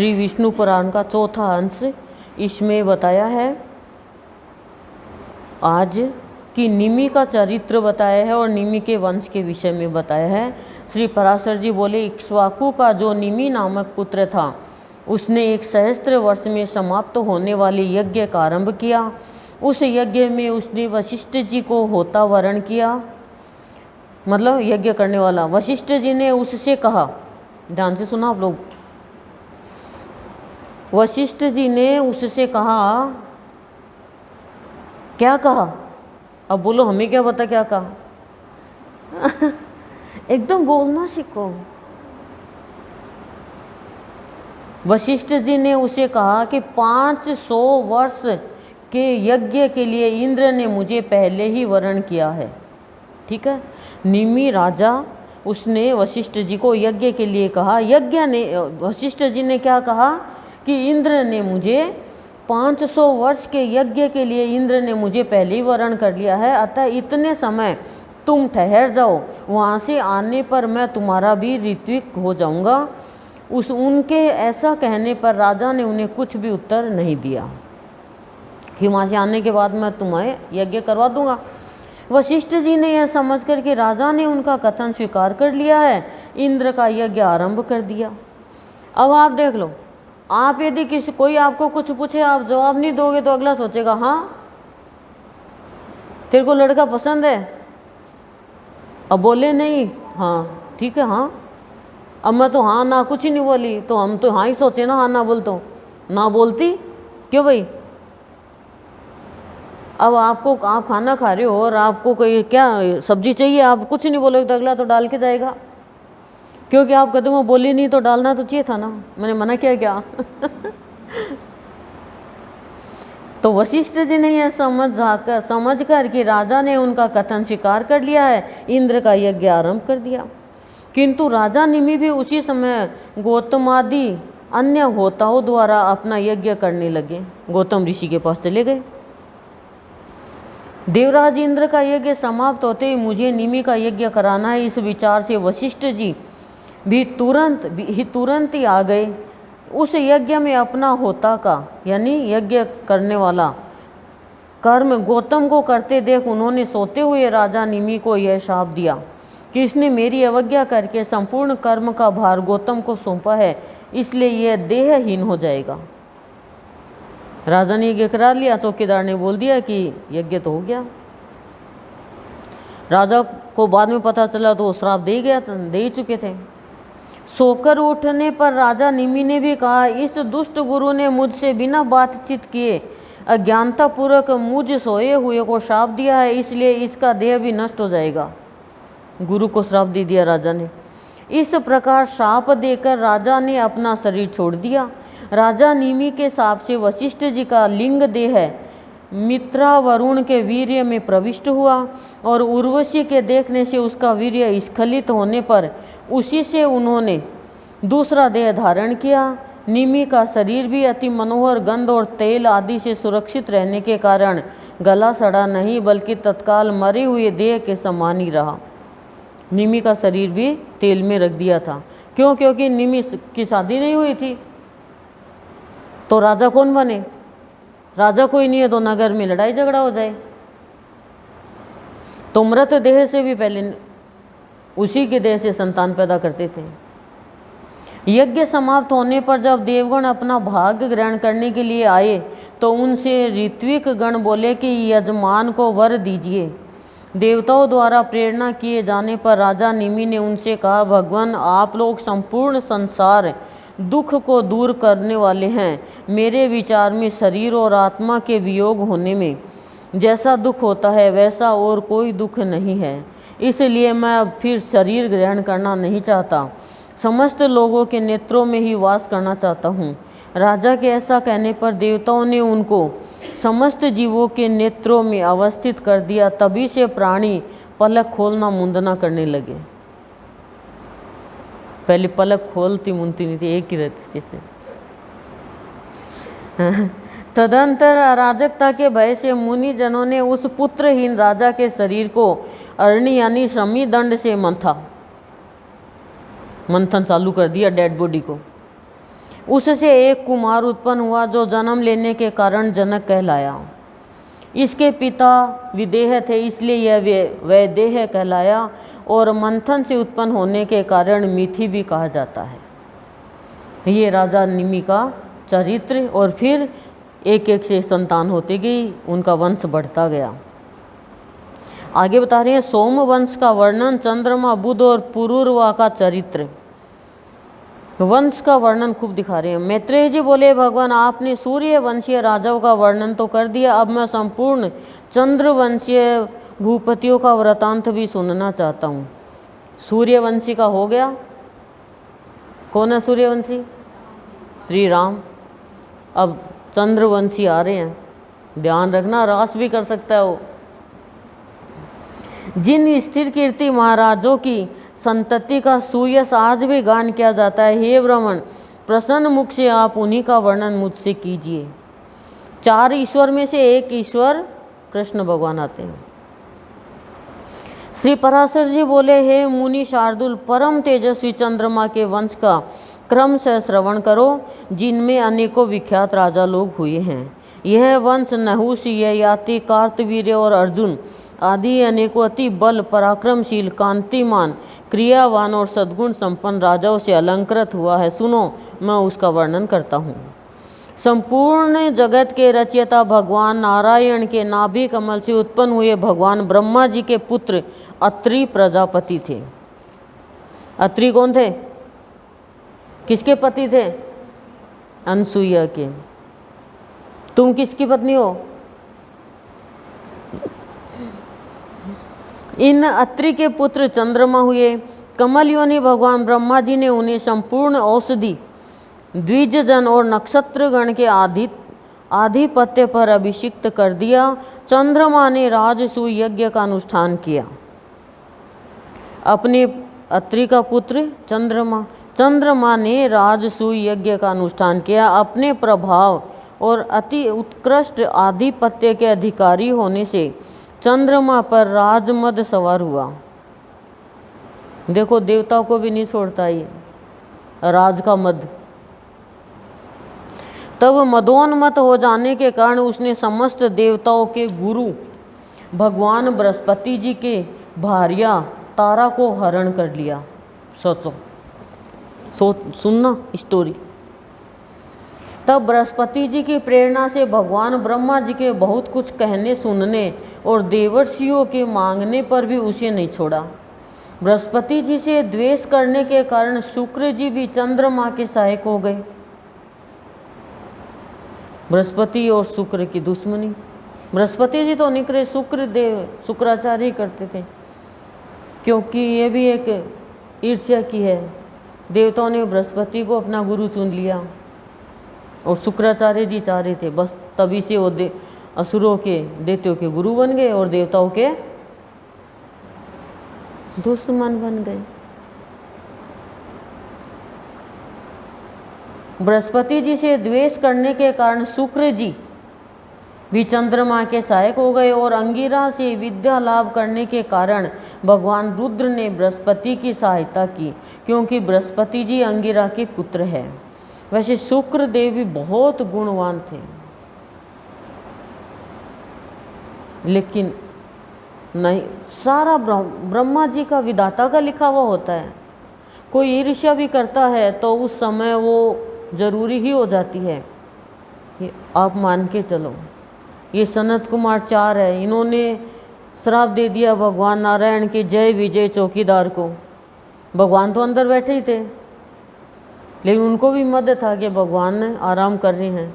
श्री विष्णु पुराण का चौथा अंश इसमें बताया है आज कि निमि का चरित्र बताया है और निमि के वंश के विषय में बताया है। श्री पराशर जी बोले, इक्ष्वाकु का जो निमि नामक पुत्र था उसने 1 सहस्त्र वर्ष में समाप्त होने वाले यज्ञ का आरंभ किया। उस यज्ञ में उसने वशिष्ठ जी को होता वरण किया, मतलब यज्ञ करने वाला। वशिष्ठ जी ने उससे कहा, ध्यान से सुना आप लोग, वशिष्ठ जी ने उससे कहा, क्या कहा? अब बोलो, हमें क्या पता क्या कहा। एकदम बोलना सीखो। वशिष्ठ जी ने उसे कहा कि 500 वर्ष के यज्ञ के लिए इंद्र ने मुझे पहले ही वरण किया है। ठीक है, निमि राजा उसने वशिष्ठ जी को यज्ञ के लिए कहा। वशिष्ठ जी ने क्या कहा कि इंद्र ने मुझे 500 वर्ष के यज्ञ के लिए इंद्र ने मुझे पहले ही वरण कर लिया है, अतः इतने समय तुम ठहर जाओ, वहाँ से आने पर मैं तुम्हारा भी ऋत्विक हो जाऊँगा। उनके ऐसा कहने पर राजा ने उन्हें कुछ भी उत्तर नहीं दिया कि वहाँ से आने के बाद मैं तुम्हें यज्ञ करवा दूंगा। वशिष्ठ जी ने यह समझ कर कि राजा ने उनका कथन स्वीकार कर लिया है, इंद्र का यज्ञ आरंभ कर दिया। अब आप देख लो, आप यदि कोई आपको कुछ पूछे, आप जवाब नहीं दोगे तो अगला सोचेगा, हाँ तेरे को लड़का पसंद है? अब बोले नहीं, हाँ ठीक है, हाँ। अब मैं तो हाँ ना कुछ ही नहीं बोली, तो हम तो हाँ ही सोचे ना, हाँ ना बोल तो ना बोलती क्यों भाई? अब आप खाना खा रहे हो और आपको कोई क्या सब्जी चाहिए, आप कुछ नहीं बोलोगे तो अगला तो डाल के जाएगा, क्योंकि आप कहते हो बोली नहीं तो डालना तो चाहिए था ना, मैंने मना किया क्या? तो वशिष्ठ जी ने यह समझ कर कि राजा ने उनका कथन स्वीकार कर लिया है, इंद्र का यज्ञ आरंभ कर दिया। किंतु राजा निमि भी उसी समय गौतमादि अन्य होताओं द्वारा अपना यज्ञ करने लगे। गौतम ऋषि के पास चले गए। देवराज इंद्र का यज्ञ समाप्त होते ही मुझे निमि का यज्ञ कराना है, इस विचार से वशिष्ठ जी भी तुरंत ही आ गए। उस यज्ञ में अपना होता का यानी यज्ञ करने वाला कर्म गौतम को करते देख उन्होंने सोते हुए राजा निमि को यह शाप दिया कि इसने मेरी अवज्ञा करके संपूर्ण कर्म का भार गौतम को सौंपा है, इसलिए यह देहहीन हो जाएगा। राजा ने यज्ञ करा लिया, चौकीदार ने बोल दिया कि यज्ञ तो हो गया। राजा को बाद में पता चला तो श्राप दे ही चुके थे। सोकर उठने पर राजा निमि ने भी कहा, इस दुष्ट गुरु ने मुझसे बिना बातचीत किए अज्ञानतापूर्वक मुझ सोए हुए को श्राप दिया है, इसलिए इसका देह भी नष्ट हो जाएगा। गुरु को श्राप दे दिया राजा ने। इस प्रकार श्राप देकर राजा ने अपना शरीर छोड़ दिया। राजा निमि के शाप से वशिष्ठ जी का लिंग देह मित्रा वरुण के वीर्य में प्रविष्ट हुआ और उर्वशी के देखने से उसका वीर्य स्खलित होने पर उसी से उन्होंने दूसरा देह धारण किया। निमि का शरीर भी अति मनोहर गंध और तेल आदि से सुरक्षित रहने के कारण गला सड़ा नहीं, बल्कि तत्काल मरे हुए देह के समान ही रहा। निमि का शरीर भी तेल में रख दिया था। क्यों? क्योंकि निमि की शादी नहीं हुई थी, तो राजा कौन बने? राजा कोई नहीं है तो नगर में लड़ाई झगड़ा हो जाए। तो मृत देह से भी पहले उसी के देह से संतान पैदा करते थे। यज्ञ समाप्त होने पर जब देवगण अपना भाग ग्रहण करने के लिए आए तो उनसे ऋत्विक गण बोले कि यजमान को वर दीजिए। देवताओं द्वारा प्रेरणा किए जाने पर राजा निमि ने उनसे कहा, भगवान आप लोग संपूर्ण संसार दुख को दूर करने वाले हैं। मेरे विचार में शरीर और आत्मा के वियोग होने में जैसा दुख होता है वैसा और कोई दुख नहीं है, इसलिए मैं अब फिर शरीर ग्रहण करना नहीं चाहता, समस्त लोगों के नेत्रों में ही वास करना चाहता हूँ। राजा के ऐसा कहने पर देवताओं ने उनको समस्त जीवों के नेत्रों में अवस्थित कर दिया। तभी से प्राणी पलक खोलना मुंदना करने लगे। पहले पलक खोलती मुंदती नहीं थी, एक ही रहती थी। तदंतर अराजकता के भय से मुनि जनों ने उस पुत्रहीन राजा के शरीर को अरणी यानी शमी दंड से मंथन चालू कर दिया, डेड बॉडी को। उससे एक कुमार उत्पन्न हुआ जो जन्म लेने के कारण जनक कहलाया। इसके पिता विदेह थे, इसलिए यह वैदेह कहलाया, और मंथन से उत्पन्न होने के कारण मिथि भी कहा जाता है। ये राजा निमि का चरित्र, और फिर एक एक से संतान होती गई, उनका वंश बढ़ता गया। आगे बता रहे हैं सोम वंश का वर्णन, चंद्रमा, बुध और पुरूरवा का चरित्र। वंश का वर्णन खूब दिखा रहे हैं। मैत्रेय जी बोले, भगवान आपने सूर्य वंशीय राजाओं का वर्णन तो कर दिया, अब मैं संपूर्ण चंद्रवंशीय भूपतियों का वृतांत भी सुनना चाहता हूँ। सूर्यवंशी का हो गया, कौन है सूर्यवंशी? श्री राम। अब चंद्रवंशी आ रहे हैं, ध्यान रखना, रास भी कर सकता है वो। जिन स्थिर कीर्ति महाराजों की संतति का सुयश आज भी गान किया जाता है, हे ब्राह्मण प्रसन्न मुख से आप उन्हीं का वर्णन मुझसे कीजिए। 4 ईश्वर में से एक ईश्वर कृष्ण भगवान आते हैं। श्री पराशर जी बोले, हे मुनि शार्दुल, परम तेजस्वी चंद्रमा के वंश का क्रम से श्रवण करो, जिनमें अनेकों विख्यात राजा लोग हुए हैं। यह वंश नहुष, ययाति, कार्तवीर्य और अर्जुन आदि अनेकों अति बल, पराक्रमशील, कांतिमान, क्रियावान और सद्गुण संपन्न राजाओं से अलंकृत हुआ है। सुनो, मैं उसका वर्णन करता हूँ। संपूर्ण जगत के रचयिता भगवान नारायण के नाभि कमल से उत्पन्न हुए भगवान ब्रह्मा जी के पुत्र अत्रि प्रजापति थे। अत्रि कौन थे? किसके पति थे? अनसुईया के। तुम किसकी पत्नी हो? इन अत्रि के पुत्र चंद्रमा हुए। कमल योनि भगवान ब्रह्मा जी ने उन्हें संपूर्ण औषधि, द्विजजन और नक्षत्रगण के आधिपत्य पर अभिषिक्त कर दिया। चंद्रमा ने राजसूय यज्ञ का अनुष्ठान किया। अपने अत्रि का पुत्र चंद्रमा ने राजसूय यज्ञ का अनुष्ठान किया। अपने प्रभाव और अति उत्कृष्ट आधिपत्य के अधिकारी होने से चंद्रमा पर राजमद सवार हुआ। देखो, देवताओं को भी नहीं छोड़ता ये राज का मद। तब मदोन्मत हो जाने के कारण उसने समस्त देवताओं के गुरु भगवान बृहस्पति जी के भार्या तारा को हरण कर लिया। सोचो, सुनना स्टोरी। तब बृहस्पति जी की प्रेरणा से भगवान ब्रह्मा जी के बहुत कुछ कहने सुनने और देवर्षियों के मांगने पर भी उसे नहीं छोड़ा। बृहस्पति जी से द्वेष करने के कारण शुक्र जी भी चंद्रमा के सहायक हो गए। बृहस्पति और शुक्र की दुश्मनी। बृहस्पति जी तो निकले, शुक्राचार्य ही करते थे, क्योंकि ये भी एक ईर्ष्या की है। देवताओं ने बृहस्पति को अपना गुरु चुन लिया और शुक्राचार्य जी चाह रहे थे, बस तभी से वो असुरों के, दैत्यों के गुरु बन गए और देवताओं के दुश्मन बन गए। बृहस्पति जी से द्वेष करने के कारण शुक्र जी भी चंद्रमा के सहायक हो गए और अंगिरा से विद्या लाभ करने के कारण भगवान रुद्र ने बृहस्पति की सहायता की, क्योंकि बृहस्पति जी अंगिरा के पुत्र हैं। वैसे शुक्र देव भी बहुत गुणवान थे, लेकिन नहीं, सारा ब्रह्मा जी का विधाता का लिखा हुआ होता है। कोई ईर्ष्या भी करता है तो उस समय वो जरूरी ही हो जाती है। ये आप मान के चलो। ये सनत कुमार 4 है, इन्होंने श्राप दे दिया भगवान नारायण के जय विजय चौकीदार को। भगवान तो अंदर बैठे ही थे, लेकिन उनको भी मद था कि भगवान आराम कर रहे हैं,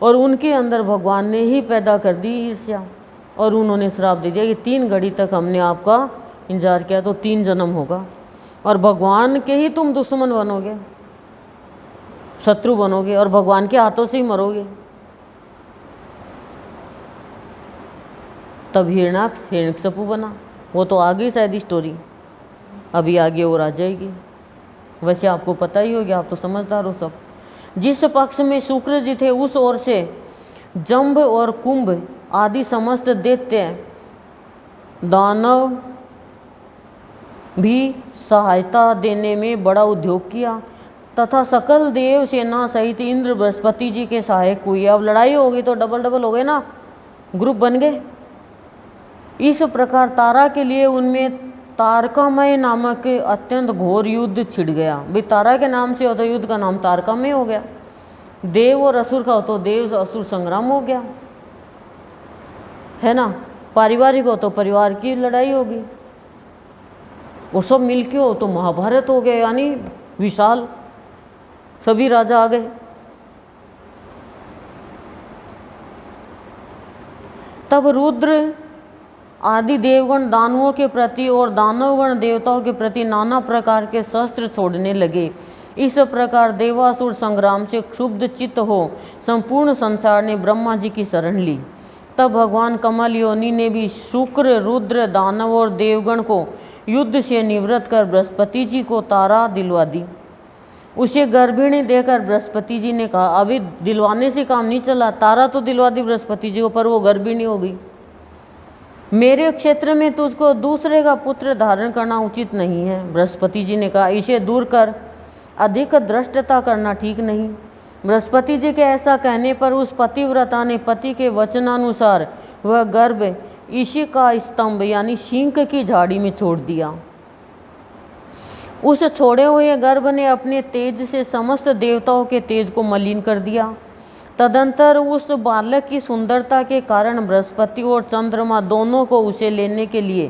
और उनके अंदर भगवान ने ही पैदा कर दी ईर्ष्या, और उन्होंने श्राप दे दिया कि 3 घड़ी तक हमने आपका इंतजार किया तो 3 जन्म होगा, और भगवान के ही तुम दुश्मन बनोगे, शत्रु बनोगे, और भगवान के हाथों से ही मरोगे। तब हिरण्यकशिपु बना। वो तो आ गई शायद स्टोरी, अभी आगे और आ जाएगी। वैसे आपको पता ही होगा, आप तो समझदार हो सब। जिस पक्ष में शुक्र जी थे उस ओर से जंब और कुंभ आदि समस्त दैत्य दानव भी सहायता देने में बड़ा उद्योग किया। तथा सकल देव सेना सहित इंद्र बृहस्पति जी के सहायक हुई। अब लड़ाई होगी तो डबल डबल हो गए ना, ग्रुप बन गए। इस प्रकार तारा के लिए उनमें तारकामय नामक अत्यंत घोर युद्ध छिड़ गया। भाई तारा के नाम से हो तो युद्ध का नाम तारकामय हो गया, देव और असुर का हो तो देव असुर संग्राम हो गया, है ना। पारिवारिक हो तो परिवार की लड़ाई होगी, और सब मिलके हो तो महाभारत हो गया, यानी विशाल सभी राजा आ गए। तब रुद्र आदि देवगण दानवों के प्रति और दानवगण देवताओं के प्रति नाना प्रकार के शस्त्र छोड़ने लगे। इस प्रकार देवासुर संग्राम से क्षुब्ध चित्त हो संपूर्ण संसार ने ब्रह्मा जी की शरण ली। तब भगवान कमल योनि ने भी शुक्र रुद्र दानव और देवगण को युद्ध से निवृत्त कर बृहस्पति जी को तारा दिलवा दी। उसे गर्भिणी देकर बृहस्पति जी ने कहा, अभी दिलवाने से काम नहीं चला, तारा तो दिलवा दी बृहस्पति जी को, पर वो गर्भिणी हो गई। मेरे क्षेत्र में तुझको दूसरे का पुत्र धारण करना उचित नहीं है। बृहस्पति जी ने कहा, इसे दूर कर, अधिक दृष्टता करना ठीक नहीं। बृहस्पति जी के ऐसा कहने पर उस पतिव्रता ने पति के वचनानुसार वह गर्भ इसी का स्तंभ यानी शींक की झाड़ी में छोड़ दिया। उस छोड़े हुए गर्भ ने अपने तेज से समस्त देवताओं के तेज को मलिन कर दिया। तदंतर उस बालक की सुंदरता के कारण बृहस्पति और चंद्रमा दोनों को उसे लेने के लिए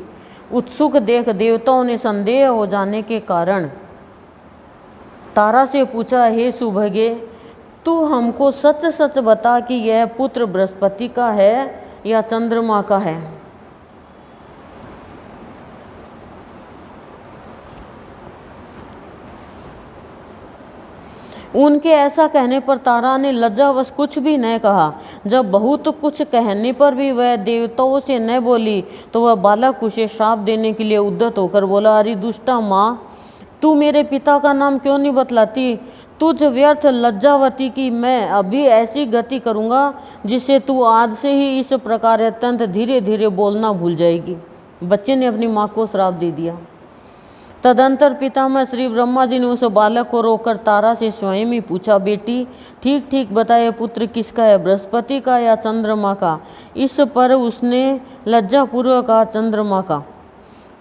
उत्सुक देख देवताओं ने संदेह हो जाने के कारण तारा से पूछा, हे सुभगे, तू हमको सच सच बता कि यह पुत्र बृहस्पति का है या चंद्रमा का है। उनके ऐसा कहने पर तारा ने लज्जावश कुछ भी न कहा। जब बहुत कुछ कहने पर भी वह देवताओं से न बोली तो वह बालक उसे श्राप देने के लिए उद्यत होकर बोला, अरे दुष्टा माँ, तू मेरे पिता का नाम क्यों नहीं बतलाती? तुझ व्यर्थ लज्जावती की मैं अभी ऐसी गति करूँगा जिससे तू आज से ही इस प्रकार अत्यंत धीरे धीरे बोलना भूल जाएगी। बच्चे ने अपनी माँ को श्राप दे दिया। तदंतर पितामह श्री ब्रह्मा जी ने उस बालक को रोककर तारा से स्वयं ही पूछा, बेटी ठीक ठीक बताए, पुत्र किसका है, बृहस्पति का या चंद्रमा का? इस पर उसने लज्जापूर्वक कहा, चंद्रमा का।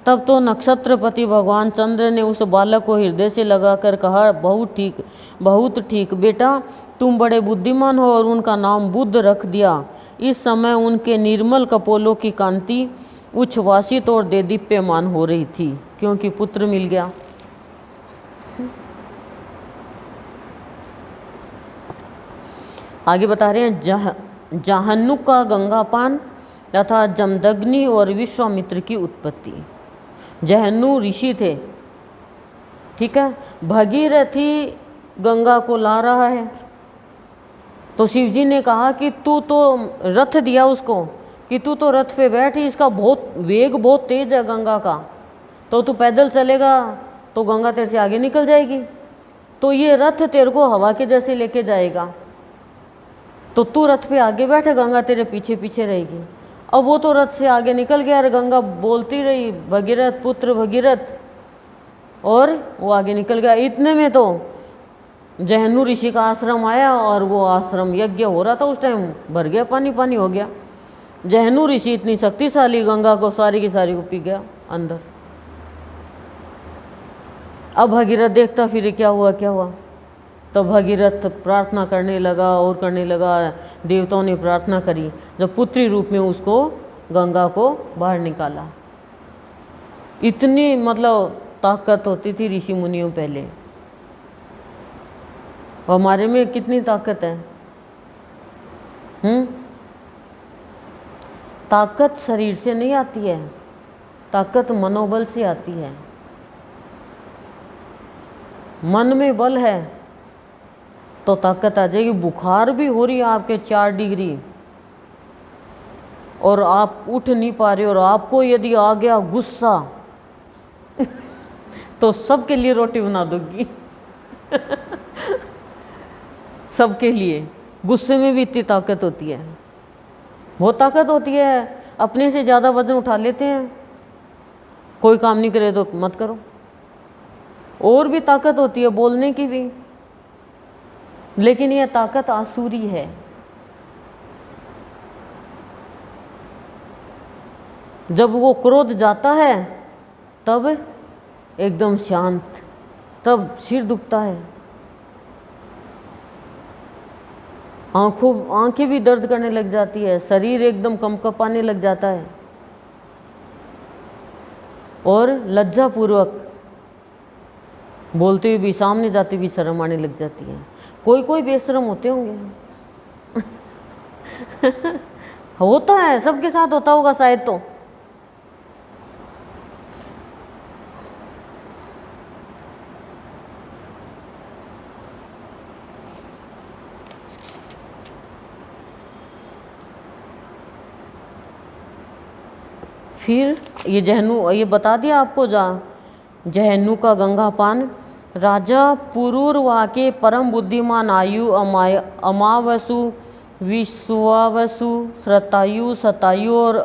तब तो नक्षत्रपति भगवान चंद्र ने उस बालक को हृदय से लगाकर कहा, बहुत ठीक बेटा, तुम बड़े बुद्धिमान हो और उनका नाम बुद्ध रख दिया। इस समय उनके निर्मल कपोलों की कांति उच्छ्वासित और देदीप्यमान हो रही थी, क्योंकि पुत्र मिल गया। आगे बता रहे हैं, जाहन्नुक का गंगापान तथा जमदग्नि और विश्वामित्र की उत्पत्ति। जहन्नु ऋषि थे, ठीक है। भगीरथी गंगा को ला रहा है तो शिवजी ने कहा कि तू तो रथ दिया उसको कि तू तो रथ पे बैठ, इसका वेग बहुत तेज है गंगा का, तो तू पैदल चलेगा तो गंगा तेरे से आगे निकल जाएगी, तो ये रथ तेरे को हवा के जैसे लेके जाएगा, तो तू रथ पे आगे बैठ, गंगा तेरे पीछे पीछे रहेगी। अब वो तो रथ से आगे निकल गया और गंगा बोलती रही, भगीरथ पुत्र भगीरथ, और वो आगे निकल गया। इतने में तो जहन्नु ऋषि का आश्रम आया और वो आश्रम यज्ञ हो रहा था, उस टाइम भर गया, पानी पानी हो गया। जहन्नु ऋषि इतनी शक्तिशाली, गंगा को सारी की सारी को पी गया अंदर। अब भगीरथ देखता फिर क्या हुआ। तो भगीरथ प्रार्थना करने लगा और करने लगा। देवताओं ने प्रार्थना करी, जब पुत्री रूप में उसको गंगा को बाहर निकाला। इतनी मतलब ताकत होती थी ऋषि मुनियों पहले, हमारे में कितनी ताकत है? ताकत शरीर से नहीं आती है, ताकत मनोबल से आती है। मन में बल है तो ताकत आ जाएगी। बुखार भी हो रही है आपके 4 डिग्री और आप उठ नहीं पा रहे, और आपको यदि आ गया गुस्सा तो सबके लिए रोटी बना दोगी सबके लिए। गुस्से में भी इतनी ताकत होती है, बहुत ताकत होती है। अपने से ज़्यादा वजन उठा लेते हैं, कोई काम नहीं करे तो मत करो। और भी ताकत होती है बोलने की भी, लेकिन यह ताकत आसुरी है। जब वो क्रोध जाता है तब एकदम शांत, तब सिर दुखता है, आंखें भी दर्द करने लग जाती है, शरीर एकदम कंपकपाने लग जाता है और लज्जापूर्वक बोलते हुए भी, सामने जाते भी शर्म आने लग जाती है। कोई कोई बेशर्म होते होंगे होता है, सबके साथ होता होगा शायद। तो फिर ये जहन्नू, ये बता दिया आपको जहन्नू का गंगापान। राजा पुरूरवा के परम बुद्धिमान आयु, अमावसु, विश्वावसु, श्रतायु, शतायु और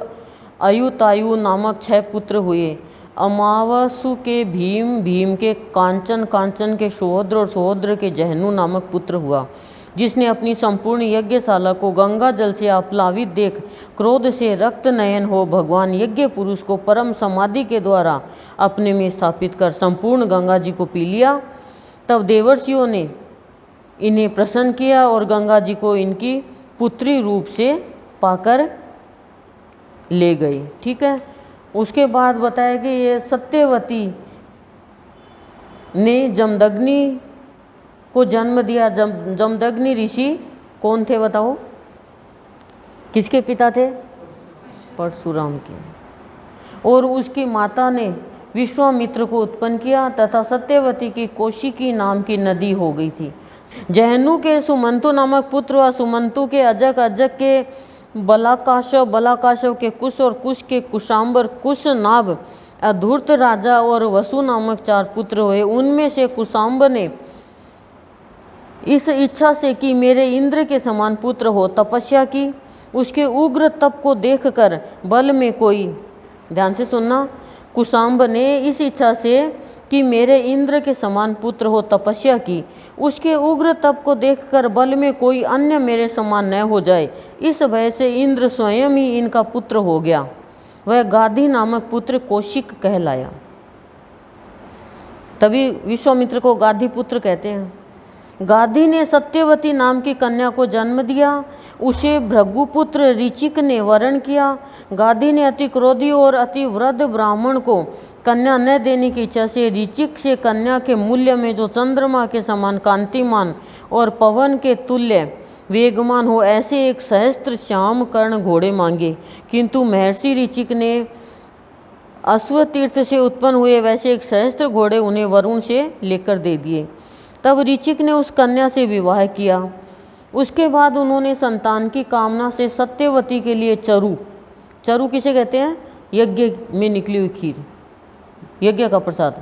अयुतायु नामक 6 पुत्र हुए। अमावसु के भीम, भीम के कांचन, कांचन के सोहद्र और सोहद्र के जहन्नू नामक पुत्र हुआ, जिसने अपनी संपूर्ण यज्ञशाला को गंगा जल से आप्लावित देख क्रोध से रक्त नयन हो भगवान यज्ञ पुरुष को परम समाधि के द्वारा अपने में स्थापित कर संपूर्ण गंगा जी को पी लिया। तब देवर्षियों ने इन्हें प्रसन्न किया और गंगा जी को इनकी पुत्री रूप से पाकर ले गई। ठीक है। उसके बाद बताया कि ये सत्यवती ने जमदग्नि को जन्म दिया। जमदग्नि ऋषि कौन थे बताओ? किसके पिता थे? परशुराम के। और उसकी माता ने विश्वामित्र को उत्पन्न किया तथा सत्यवती की कौशिकी नाम की नदी हो गई थी। जहन्नू के सुमंतु नामक पुत्र व सुमंतु के अजक, अजक के बलाकाशव, बलाकाशव के कुश और कुश के कुशांबर, कुश नाभ, अधूर्त राजा और वसु नामक 4 पुत्र हुए। उनमें से कुशांबर ने इस इच्छा से कि मेरे इंद्र के समान पुत्र हो तपस्या की। उसके उग्र तप को देखकर बल में कोई, ध्यान से सुनना, कुशांब ने इस इच्छा से कि मेरे इंद्र के समान पुत्र हो तपस्या की। उसके उग्र तप को देखकर बल में कोई अन्य मेरे समान न हो जाए, इस भय से इंद्र स्वयं ही इनका पुत्र हो गया। वह गाधी नामक पुत्र कौशिक कहलाया। तभी विश्वामित्र को गाधी पुत्र कहते हैं। गाधी ने सत्यवती नाम की कन्या को जन्म दिया। उसे भृगुपुत्र ऋचिक ने वरण किया। गाधी ने अति क्रोधी और अति वृद्ध ब्राह्मण को कन्या न देने की इच्छा से ऋचिक से कन्या के मूल्य में जो चंद्रमा के समान कांतिमान और पवन के तुल्य वेगमान हो ऐसे एक सहस्त्र श्याम कर्ण घोड़े मांगे, किंतु महर्षि ऋचिक ने अश्वतीर्थ से उत्पन्न हुए वैसे एक सहस्त्र घोड़े उन्हें वरुण से लेकर दे दिए। तब ऋचिक ने उस कन्या से विवाह किया। उसके बाद उन्होंने संतान की कामना से सत्यवती के लिए चरु, चरु किसे कहते हैं? यज्ञ में निकली हुई खीर, यज्ञ का प्रसाद,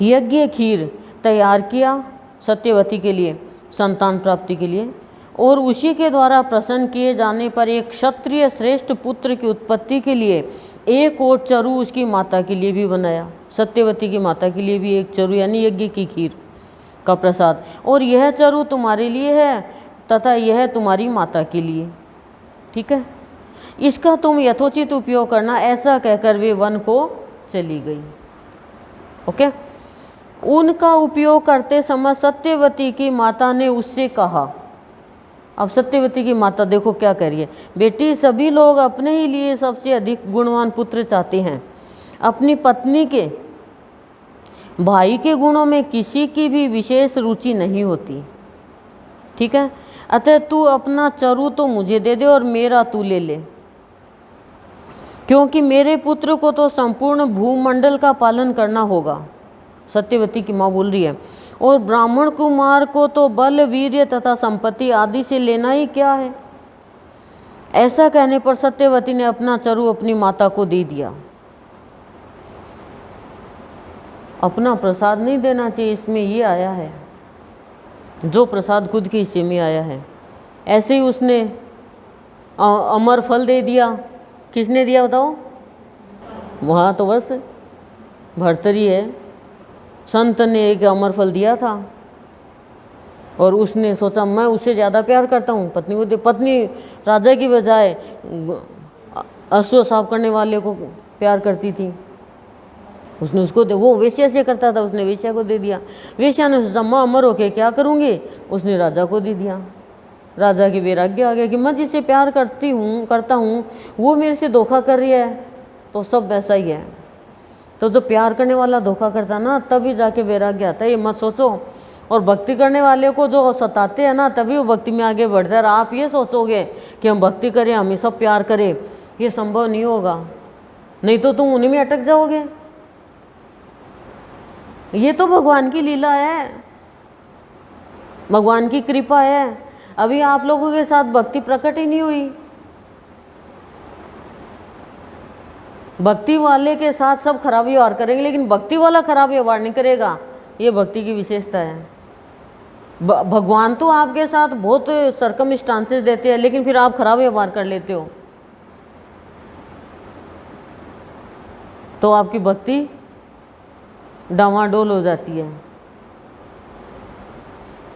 यज्ञ खीर तैयार किया सत्यवती के लिए संतान प्राप्ति के लिए। और उसी के द्वारा प्रसन्न किए जाने पर एक क्षत्रिय श्रेष्ठ पुत्र की उत्पत्ति के लिए एक और चरु उसकी माता के लिए भी बनाया। सत्यवती की माता के लिए भी एक चरु यानी यज्ञ की खीर का प्रसाद। और यह चरु तुम्हारे लिए है तथा यह तुम्हारी माता के लिए, ठीक है, इसका तुम यथोचित उपयोग करना। ऐसा कहकर वे वन को चली गई। ओके। उनका उपयोग करते समय सत्यवती की माता ने उससे कहा, अब सत्यवती की माता देखो क्या कह रही है, बेटी सभी लोग अपने ही लिए सबसे अधिक गुणवान पुत्र चाहते हैं, अपनी पत्नी के भाई के गुणों में किसी की भी विशेष रुचि नहीं होती, ठीक है। अतः तू अपना चरु तो मुझे दे दे और मेरा तू ले ले, क्योंकि मेरे पुत्र को तो संपूर्ण भूमंडल का पालन करना होगा। सत्यवती की माँ बोल रही है। और ब्राह्मण कुमार को तो बल, वीर्य तथा संपत्ति आदि से लेना ही क्या है। ऐसा कहने पर सत्यवती ने अपना चरु अपनी माता को दे दिया। अपना प्रसाद नहीं देना चाहिए, इसमें ये आया है, जो प्रसाद खुद के हिस्से में आया है। ऐसे ही उसने अमर फल दे दिया। किसने दिया बताओ? वहाँ तो बस भर्तरी है, संत ने एक अमर फल दिया था। और उसने सोचा मैं उससे ज़्यादा प्यार करता हूँ। पत्नी को पत्नी राजा की बजाय अश्व साफ करने वाले को प्यार करती थी। उसने उसको वो वेश्या से करता था, उसने वेश्या को दे दिया। वेश्या ने सोचा मैं अमर होके क्या करूँगी, उसने राजा को दे दिया। राजा की वैराग्य आ गया कि मैं जिससे प्यार करता हूँ वो मेरे से धोखा कर रही है, तो सब वैसा ही है। तो जो प्यार करने वाला धोखा करता ना, तभी जाके वैराग्य आता है, ये मत सोचो। और भक्ति करने वाले को जो सताते हैं ना, तभी वो भक्ति में आगे बढ़ता है। और आप ये सोचोगे कि हम भक्ति करें, हमें सब प्यार करें, ये संभव नहीं होगा, नहीं तो तुम उन्हीं में अटक जाओगे। ये तो भगवान की लीला है, भगवान की कृपा है। अभी आप लोगों के साथ भक्ति प्रकट ही नहीं हुई। भक्ति वाले के साथ सब खराब व्यवहार करेंगे, लेकिन भक्ति वाला खराब व्यवहार नहीं करेगा। ये भक्ति की विशेषता है। भगवान तो आपके साथ बहुत सर्कमस्टांसेस देते हैं, लेकिन फिर आप खराब व्यवहार कर लेते हो, तो आपकी भक्ति डामाडोल हो जाती है।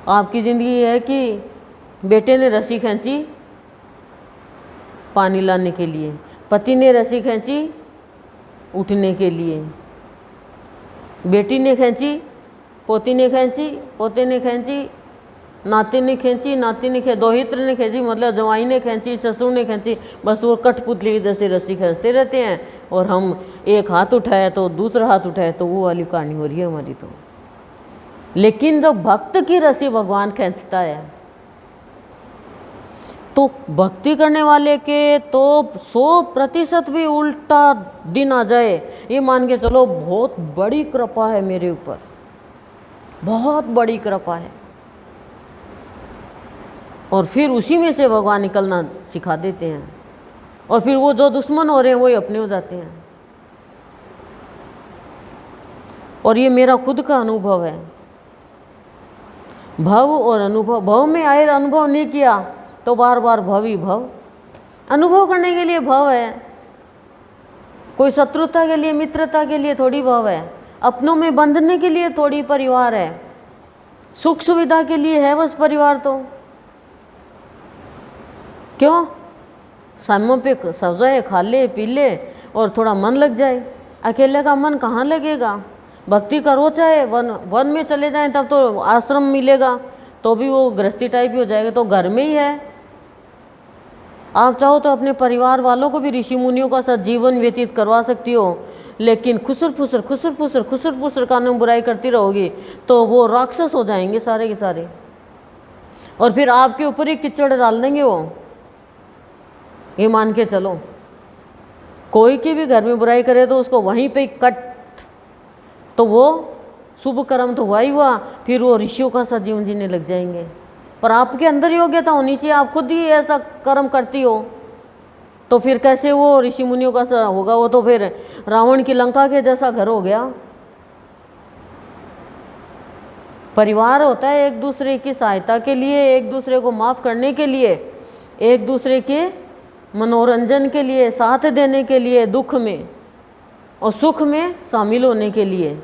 आपकी ज़िंदगी है कि बेटे ने रस्सी खींची पानी लाने के लिए, पति ने रस्सी खींची उठने के लिए, बेटी ने खींची, पोती ने खींची, पोते ने खींची, नाते ने खींची, नाती ने खींची, दोहित्र ने खींची, मतलब जवाई ने खींची, ससुर ने खींची। बस वो कठपुतली की जैसे रस्सी खींचते रहते हैं, और हम एक हाथ उठाए तो दूसरा हाथ उठाए, तो वो वाली कहानी हो रही है हमारी। तो लेकिन जब भक्त की रस्सी भगवान खींचता है, तो भक्ति करने वाले के तो 100% भी उल्टा दिन आ जाए, ये मान के चलो बहुत बड़ी कृपा है मेरे ऊपर, बहुत बड़ी कृपा है। और फिर उसी में से भगवान निकलना सिखा देते हैं, और फिर वो जो दुश्मन हो रहे हैं वही अपने हो जाते हैं। और ये मेरा खुद का अनुभव है। भव और अनुभव, भव में आए अनुभव नहीं किया तो बार बार भव ही भव। अनुभव करने के लिए भव है, कोई शत्रुता के लिए, मित्रता के लिए थोड़ी भव है, अपनों में बंधने के लिए थोड़ी परिवार है, सुख सुविधा के लिए है बस परिवार। तो क्यों समय पे सजाए, खा ले पी ले और थोड़ा मन लग जाए। अकेले का मन कहाँ लगेगा? भक्ति करो चाहे वन में चले जाएं, तब तो आश्रम मिलेगा, तो भी वो गृहस्थी टाइप ही हो जाएगा। तो घर में ही है। आप चाहो तो अपने परिवार वालों को भी ऋषि मुनियों का साथ जीवन व्यतीत करवा सकती हो, लेकिन खुसर फुसर कानून बुराई करती रहोगी तो वो राक्षस हो जाएंगे सारे के सारे, और फिर आपके ऊपर ही कीचड़ डाल देंगे वो। ये मान के चलो, कोई की भी घर में बुराई करे तो उसको वहीं पे कट, तो वो शुभ कर्म तो हुआ ही हुआ, फिर वो ऋषियों का सा जीवन जीने लग जाएंगे। पर आपके अंदर योग्यता होनी चाहिए, आप खुद ही ऐसा कर्म करती हो तो फिर कैसे वो ऋषि मुनियों का सा होगा? वो तो फिर रावण की लंका के जैसा घर हो गया। परिवार होता है एक दूसरे की सहायता के लिए, एक दूसरे को माफ़ करने के लिए, एक दूसरे के मनोरंजन के लिए, साथ देने के लिए, दुख में और सुख में शामिल होने के लिए।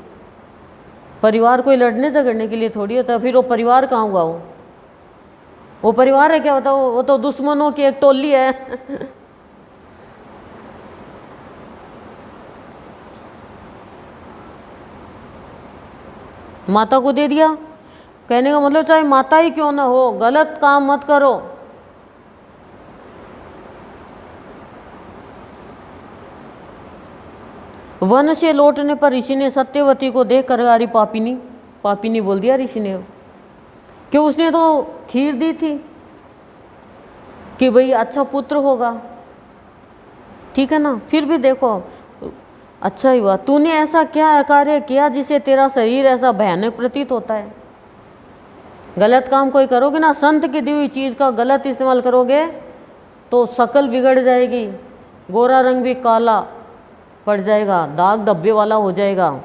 परिवार कोई लड़ने झगड़ने के लिए थोड़ी होता है। फिर वो परिवार कहाँ हुआ? वो परिवार है क्या होता? वो तो दुश्मनों की एक टोली है। माता को दे दिया, कहने का मतलब चाहे माता ही क्यों ना हो, गलत काम मत करो। वन से लौटने पर ऋषि ने सत्यवती को देख कर अरे पापिनी बोल दिया ऋषि ने, क्यों? उसने तो खीर दी थी कि भाई अच्छा पुत्र होगा, ठीक है ना। फिर भी देखो अच्छा ही हुआ, तूने ऐसा क्या कार्य किया जिसे तेरा शरीर ऐसा भयानक प्रतीत होता है। गलत काम कोई करोगे ना, संत की दी हुई चीज़ का गलत इस्तेमाल करोगे तो शक्ल बिगड़ जाएगी, गोरा रंग भी काला पड़ जाएगा, दाग धब्बे वाला हो जाएगा।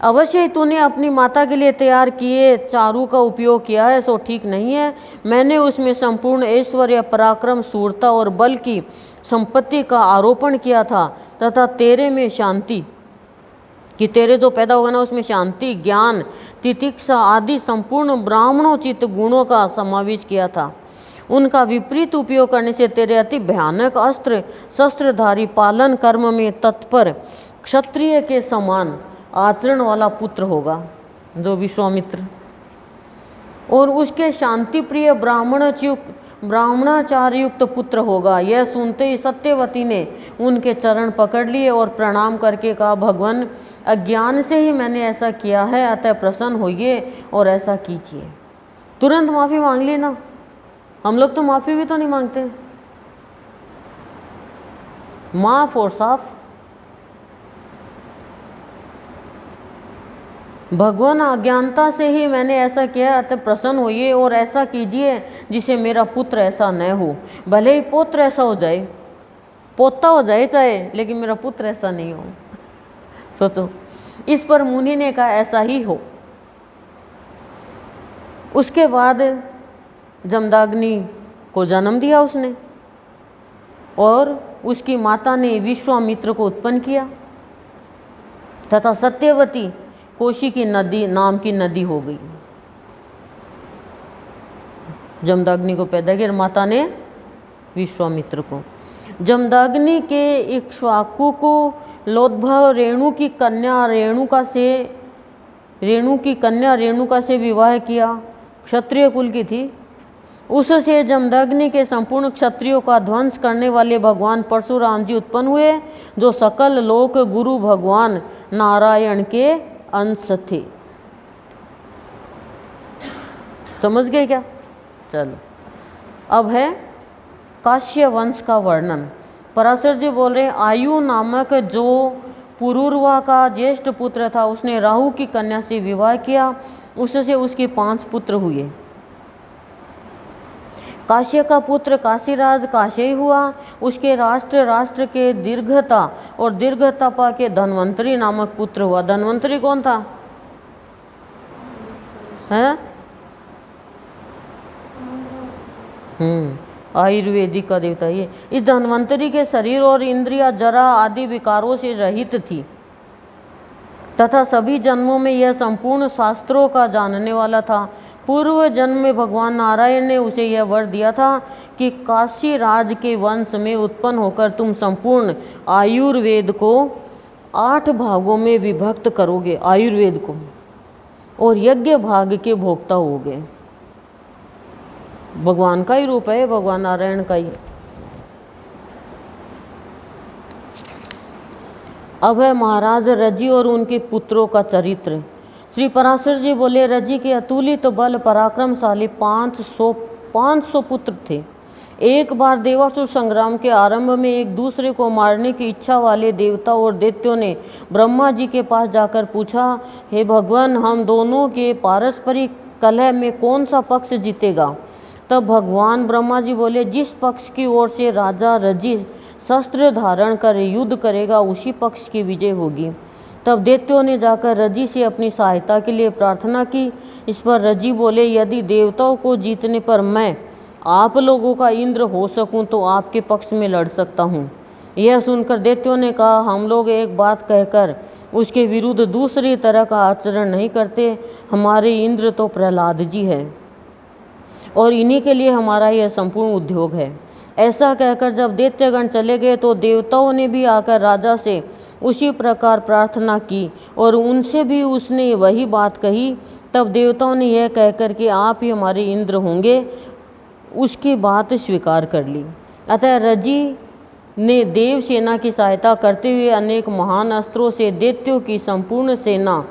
अवश्य ही तूने अपनी माता के लिए तैयार किए चारू का उपयोग किया है, सो ठीक नहीं है। मैंने उसमें संपूर्ण ऐश्वर्य, पराक्रम, शूरता और बल की संपत्ति का आरोपण किया था तथा तेरे में शांति कि तेरे जो पैदा होगा ना उसमें शांति, ज्ञान, तितिक्षा आदि संपूर्ण ब्राह्मणोचित गुणों का समावेश किया था। उनका विपरीत उपयोग करने से तेरे अति भयानक अस्त्र शस्त्रधारी पालन कर्म में तत्पर क्षत्रिय के समान आचरण वाला पुत्र होगा जो विश्वामित्र, और उसके शांति प्रिय ब्राह्मणाचार युक्त पुत्र होगा। यह सुनते ही सत्यवती ने उनके चरण पकड़ लिए और प्रणाम करके कहा, भगवान अज्ञान से ही मैंने ऐसा किया है, अतः प्रसन्न होइए और ऐसा कीजिए। तुरंत माफ़ी मांग ली ना। हम लोग तो माफ़ी भी तो नहीं मांगते, माफ और साफ। भगवान अज्ञानता से ही मैंने ऐसा किया, अतः प्रसन्न होइए और ऐसा कीजिए जिसे मेरा पुत्र ऐसा न हो। भले ही पुत्र ऐसा हो जाए, पोता हो जाए चाहे, लेकिन मेरा पुत्र ऐसा नहीं हो। सोचो। इस पर मुनि ने कहा ऐसा ही हो। उसके बाद जमदग्नि को जन्म दिया उसने, और उसकी माता ने विश्वामित्र को उत्पन्न किया, तथा सत्यवती कोशी की नदी नाम की नदी हो गई। जमदग्नि को पैदा किया, माता ने विश्वामित्र को। जमदग्नि के इक्ष्वाकु को लोद्भव रेणु की कन्या रेणुका से विवाह किया, क्षत्रिय कुल की थी। उससे जमदग्नि के संपूर्ण क्षत्रियों का ध्वंस करने वाले भगवान परशुराम जी उत्पन्न हुए, जो सकल लोक गुरु भगवान नारायण के अंश थे। समझ गए क्या? चलो, अब है काश्य वंश का वर्णन। पराशर जी बोल रहे हैं, आयु नामक जो पुरुरवा का ज्येष्ठ पुत्र था, उसने राहु की कन्या से विवाह किया, उससे उसके 5 पुत्र हुए। काश्य का पुत्र काशीराज काशेय हुआ। उसके राष्ट्र के दीर्घता और दीर्घतपा के धन्वंतरी नामक पुत्र हुआ। धन्वंतरी कौन था? हैं? आयुर्वेदिक का देवता ये। इस धन्वंतरी के शरीर और इंद्रिया जरा आदि विकारों से रहित थी, तथा सभी जन्मों में यह संपूर्ण शास्त्रों का जानने वाला था। पूर्व जन्म में भगवान नारायण ने उसे यह वर दिया था कि काशी राज के वंश में उत्पन्न होकर तुम संपूर्ण आयुर्वेद को 8 भागों में विभक्त करोगे, आयुर्वेद को, और यज्ञ भाग के भोक्ता होगे। भगवान का ही रूप है, भगवान नारायण का ही। अब है महाराज रजी और उनके पुत्रों का चरित्र। श्री पराशर जी बोले, रजी के अतुलित बल पराक्रमशाली 500 पुत्र थे। एक बार देवासुर संग्राम के आरंभ में एक दूसरे को मारने की इच्छा वाले देवता और दैत्यों ने ब्रह्मा जी के पास जाकर पूछा, हे भगवान, हम दोनों के पारस्परिक कलह में कौन सा पक्ष जीतेगा? तब भगवान ब्रह्मा जी बोले, जिस पक्ष की ओर से राजा रजी शस्त्र धारण कर युद्ध करेगा उसी पक्ष की विजय होगी। तब दैत्यों ने जाकर रजी से अपनी सहायता के लिए प्रार्थना की। इस पर रजी बोले, यदि देवताओं को जीतने पर मैं आप लोगों का इंद्र हो सकूं तो आपके पक्ष में लड़ सकता हूं। यह सुनकर दैत्यों ने कहा, हम लोग एक बात कहकर उसके विरुद्ध दूसरी तरह का आचरण नहीं करते। हमारे इंद्र तो प्रहलाद जी है और इन्हीं के लिए हमारा यह संपूर्ण उद्योग है। ऐसा कहकर जब दैत्यगण चले गए तो देवताओं ने भी आकर राजा से उसी प्रकार प्रार्थना की और उनसे भी उसने वही बात कही। तब देवताओं ने यह कहकर कि आप ही हमारे इंद्र होंगे, उसकी बात स्वीकार कर ली। अतः रजी ने देव सेना की सहायता करते हुए अनेक महान अस्त्रों से दैत्यों की संपूर्ण सेना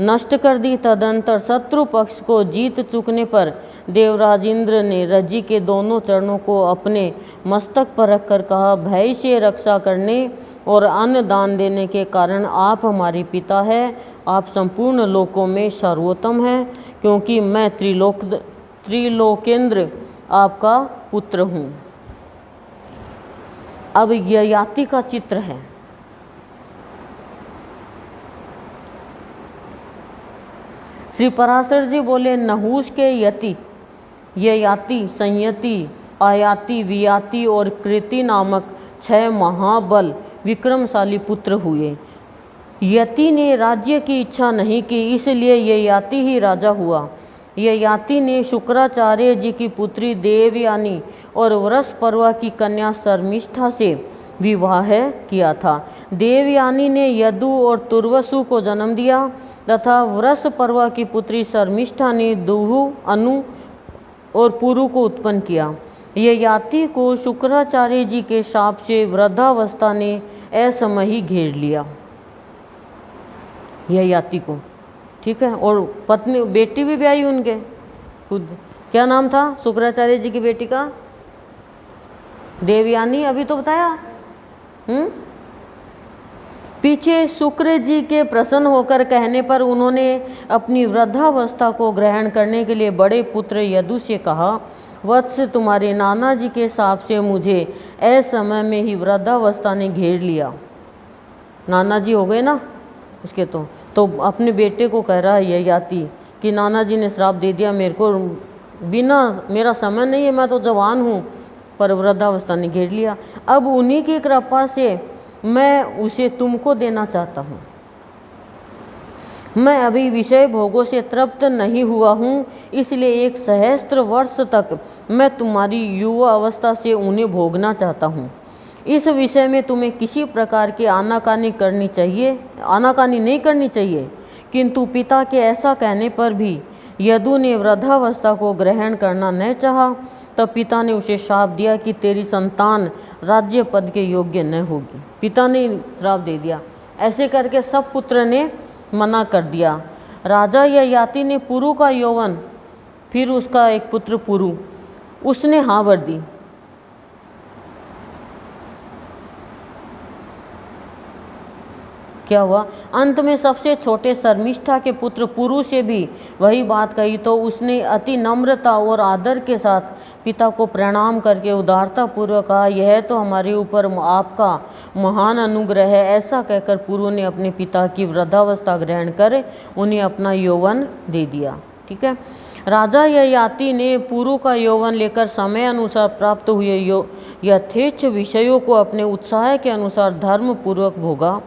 नष्ट कर दी। तदंतर शत्रु पक्ष को जीत चुकने पर देवराज इंद्र ने रजी के दोनों चरणों को अपने मस्तक पर रखकर कहा, भय से रक्षा करने और अन्न दान देने के कारण आप हमारे पिता है। आप संपूर्ण लोकों में सर्वोत्तम हैं, क्योंकि मैं त्रिलोकेंद्र आपका पुत्र हूँ। अब ययाति का चित्र है। श्री पराशर जी बोले, नहुष के यति, ययाति, संयति, आयाति, वियाति और कृति नामक 6 महाबल विक्रमशाली पुत्र हुए। यति ने राज्य की इच्छा नहीं की, इसलिए ययाति ही राजा हुआ। ययाति ने शुक्राचार्य जी की पुत्री देवयानी और वृषपर्वा की कन्या शर्मिष्ठा से विवाह किया था। देवयानी ने यदु और तुर्वसु को जन्म दिया तथा वृषपर्वा की पुत्री शर्मिष्ठा ने दुहु, अनु और पुरु को उत्पन्न किया। ययाति को शुक्राचार्य जी के शाप से वृद्धावस्था ने असमय ही घेर लिया, ययाति को, ठीक है। और पत्नी बेटी भी ब्याही उनके खुद। क्या नाम था शुक्राचार्य जी की बेटी का? देवयानी, अभी तो बताया। पीछे शुक्र जी के प्रसन्न होकर कहने पर उन्होंने अपनी वृद्धावस्था को ग्रहण करने के लिए बड़े पुत्र यदु से कहा, वत्स, तुम्हारे नाना जी के शाप से मुझे असमय में ही वृद्धावस्था ने घेर लिया। नाना जी हो गए ना उसके, तो अपने बेटे को कह रहा है ययाति कि नाना जी ने श्राप दे दिया मेरे को, बिना मेरा समय नहीं है, मैं तो जवान हूँ, पर वृद्धावस्था ने घेर लिया। अब उन्हीं की कृपा से मैं उसे तुमको देना चाहता हूँ। मैं अभी विषय भोगों से तृप्त नहीं हुआ हूँ, इसलिए 1 सहस्त्र वर्ष तक मैं तुम्हारी युवा अवस्था से उन्हें भोगना चाहता हूँ। इस विषय में तुम्हें किसी प्रकार की आनाकानी नहीं करनी चाहिए। किंतु पिता के ऐसा कहने पर भी यदु ने वृद्धावस्था को ग्रहण करना न चाहा, तब पिता ने उसे श्राप दिया कि तेरी संतान राज्य पद के योग्य न होगी। पिता ने श्राप दे दिया। ऐसे करके सब पुत्र ने मना कर दिया। राजा ययाति ने पुरु का यौवन, फिर उसका एक पुत्र पुरु, उसने हाँ भर दी। क्या हुआ? अंत में सबसे छोटे शर्मिष्ठा के पुत्र पुरु से भी वही बात कही, तो उसने अति नम्रता और आदर के साथ पिता को प्रणाम करके उदारता पूर्वक कहा, यह तो हमारे ऊपर आपका महान अनुग्रह है। ऐसा कहकर पुरु ने अपने पिता की वृद्धावस्था ग्रहण कर उन्हें अपना यौवन दे दिया, ठीक है। राजा ययाति ने पुरु का यौवन लेकर समय अनुसार प्राप्त हुए यथेच्छ विषयों को अपने उत्साह के अनुसार धर्म पूर्वक भोगा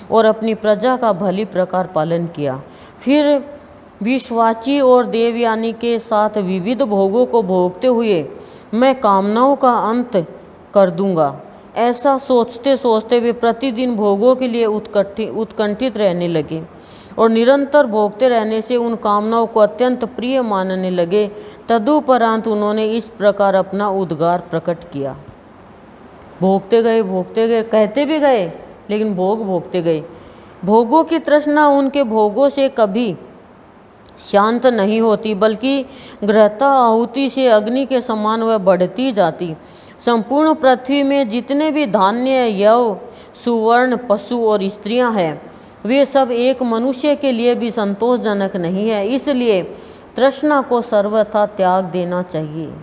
और अपनी प्रजा का भली प्रकार पालन किया। फिर विश्वाची और देवयानी के साथ विविध भोगों को भोगते हुए मैं कामनाओं का अंत कर दूंगा, ऐसा सोचते सोचते वे प्रतिदिन भोगों के लिए उत्कंठित रहने लगे और निरंतर भोगते रहने से उन कामनाओं को अत्यंत प्रिय मानने लगे। तदुपरांत उन्होंने इस प्रकार अपना उद्गार प्रकट किया। भोगते गए, कहते भी गए लेकिन भोगते गए। भोगों की तृष्णा उनके भोगों से कभी शांत नहीं होती, बल्कि घृता आहुति से अग्नि के समान वह बढ़ती जाती। संपूर्ण पृथ्वी में जितने भी धान्य, यव, सुवर्ण, पशु और स्त्रियां हैं, वे सब एक मनुष्य के लिए भी संतोषजनक नहीं है। इसलिए तृष्णा को सर्वथा त्याग देना चाहिए।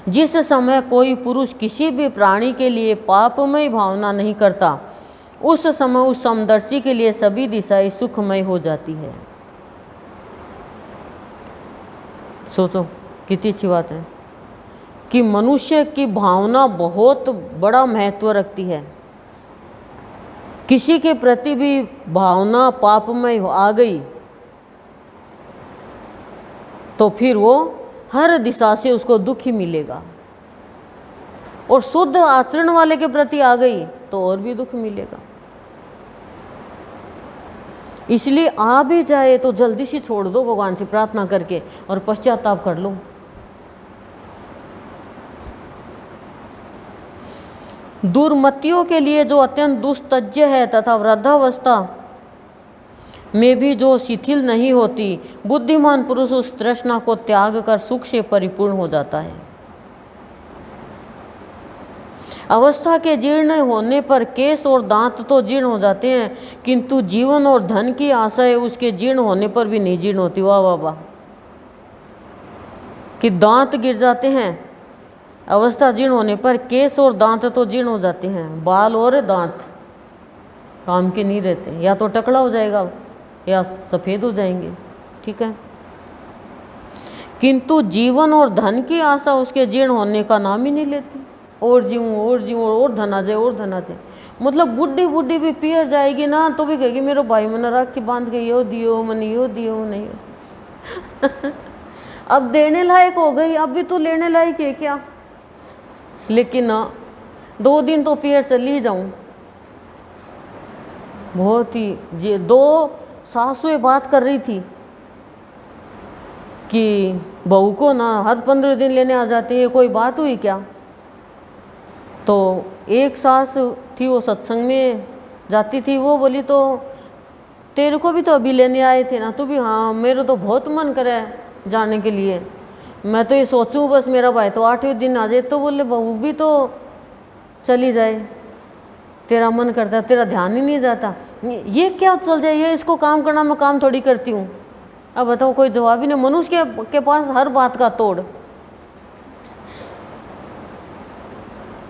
जिस समय कोई पुरुष किसी भी प्राणी के लिए पापमय भावना नहीं करता, उस समय उस समदर्शी के लिए सभी दिशाएं सुखमय हो जाती है। सोचो कितनी अच्छी बात है कि मनुष्य की भावना बहुत बड़ा महत्व रखती है। किसी के प्रति भी भावना पापमय आ गई तो फिर वो हर दिशा से उसको दुख ही मिलेगा, और शुद्ध आचरण वाले के प्रति आ गई तो और भी दुख मिलेगा। इसलिए आ भी जाए तो जल्दी से छोड़ दो, भगवान से प्रार्थना करके, और पश्चाताप कर लो। दुर्मतियों के लिए जो अत्यंत दुस्तज्य है तथा वृद्धावस्था में भी जो शिथिल नहीं होती, बुद्धिमान पुरुष उस तृष्णा को त्याग कर सुख से परिपूर्ण हो जाता है। अवस्था के जीर्ण होने पर केश और दांत तो जीर्ण हो जाते हैं, किंतु जीवन और धन की आशा है उसके जीर्ण होने पर भी नहीं जीर्ण होती। वाह वाह वाह, कि दांत गिर जाते हैं, अवस्था जीर्ण होने पर केश और दांत तो जीर्ण हो जाते हैं, बाल और दांत काम के नहीं रहते, या तो टकला हो जाएगा या सफ़ेद हो जाएंगे, ठीक है। किंतु जीवन और धन की आशा उसके जीर्ण होने का नाम ही नहीं लेती। और जीऊँ और धन आ जाए और धन आ जाए। मतलब बुढ़ी बुढ़ी भी पियर जाएगी ना तो भी कहेगी मेरे भाई मैंने राखी बांध के यो दियो मैंने यो दियो नहीं। अब देने लायक हो गई, अब भी तो लेने लायक है क्या? लेकिन ना 2 दिन तो पियर चली जाऊं। बहुत ही ये 2 सासुएं बात कर रही थी कि बहू को ना हर 15 दिन लेने आ जाते हैं, कोई बात हुई क्या? तो एक सास थी वो सत्संग में जाती थी, वो बोली तो तेरे को भी तो अभी लेने आए थे ना, तू भी? हाँ मेरे तो बहुत मन करे जाने के लिए, मैं तो ये सोचूं बस मेरा भाई तो 8वें दिन आ जाए। तो बोले बहू भी तो चली जाए, तेरा मन करता, तेरा ध्यान ही नहीं जाता, ये क्या चल जाए, ये इसको काम करना, मैं काम थोड़ी करती हूँ। अब बताओ, कोई जवाब ही नहीं। मनुष्य के पास हर बात का तोड़।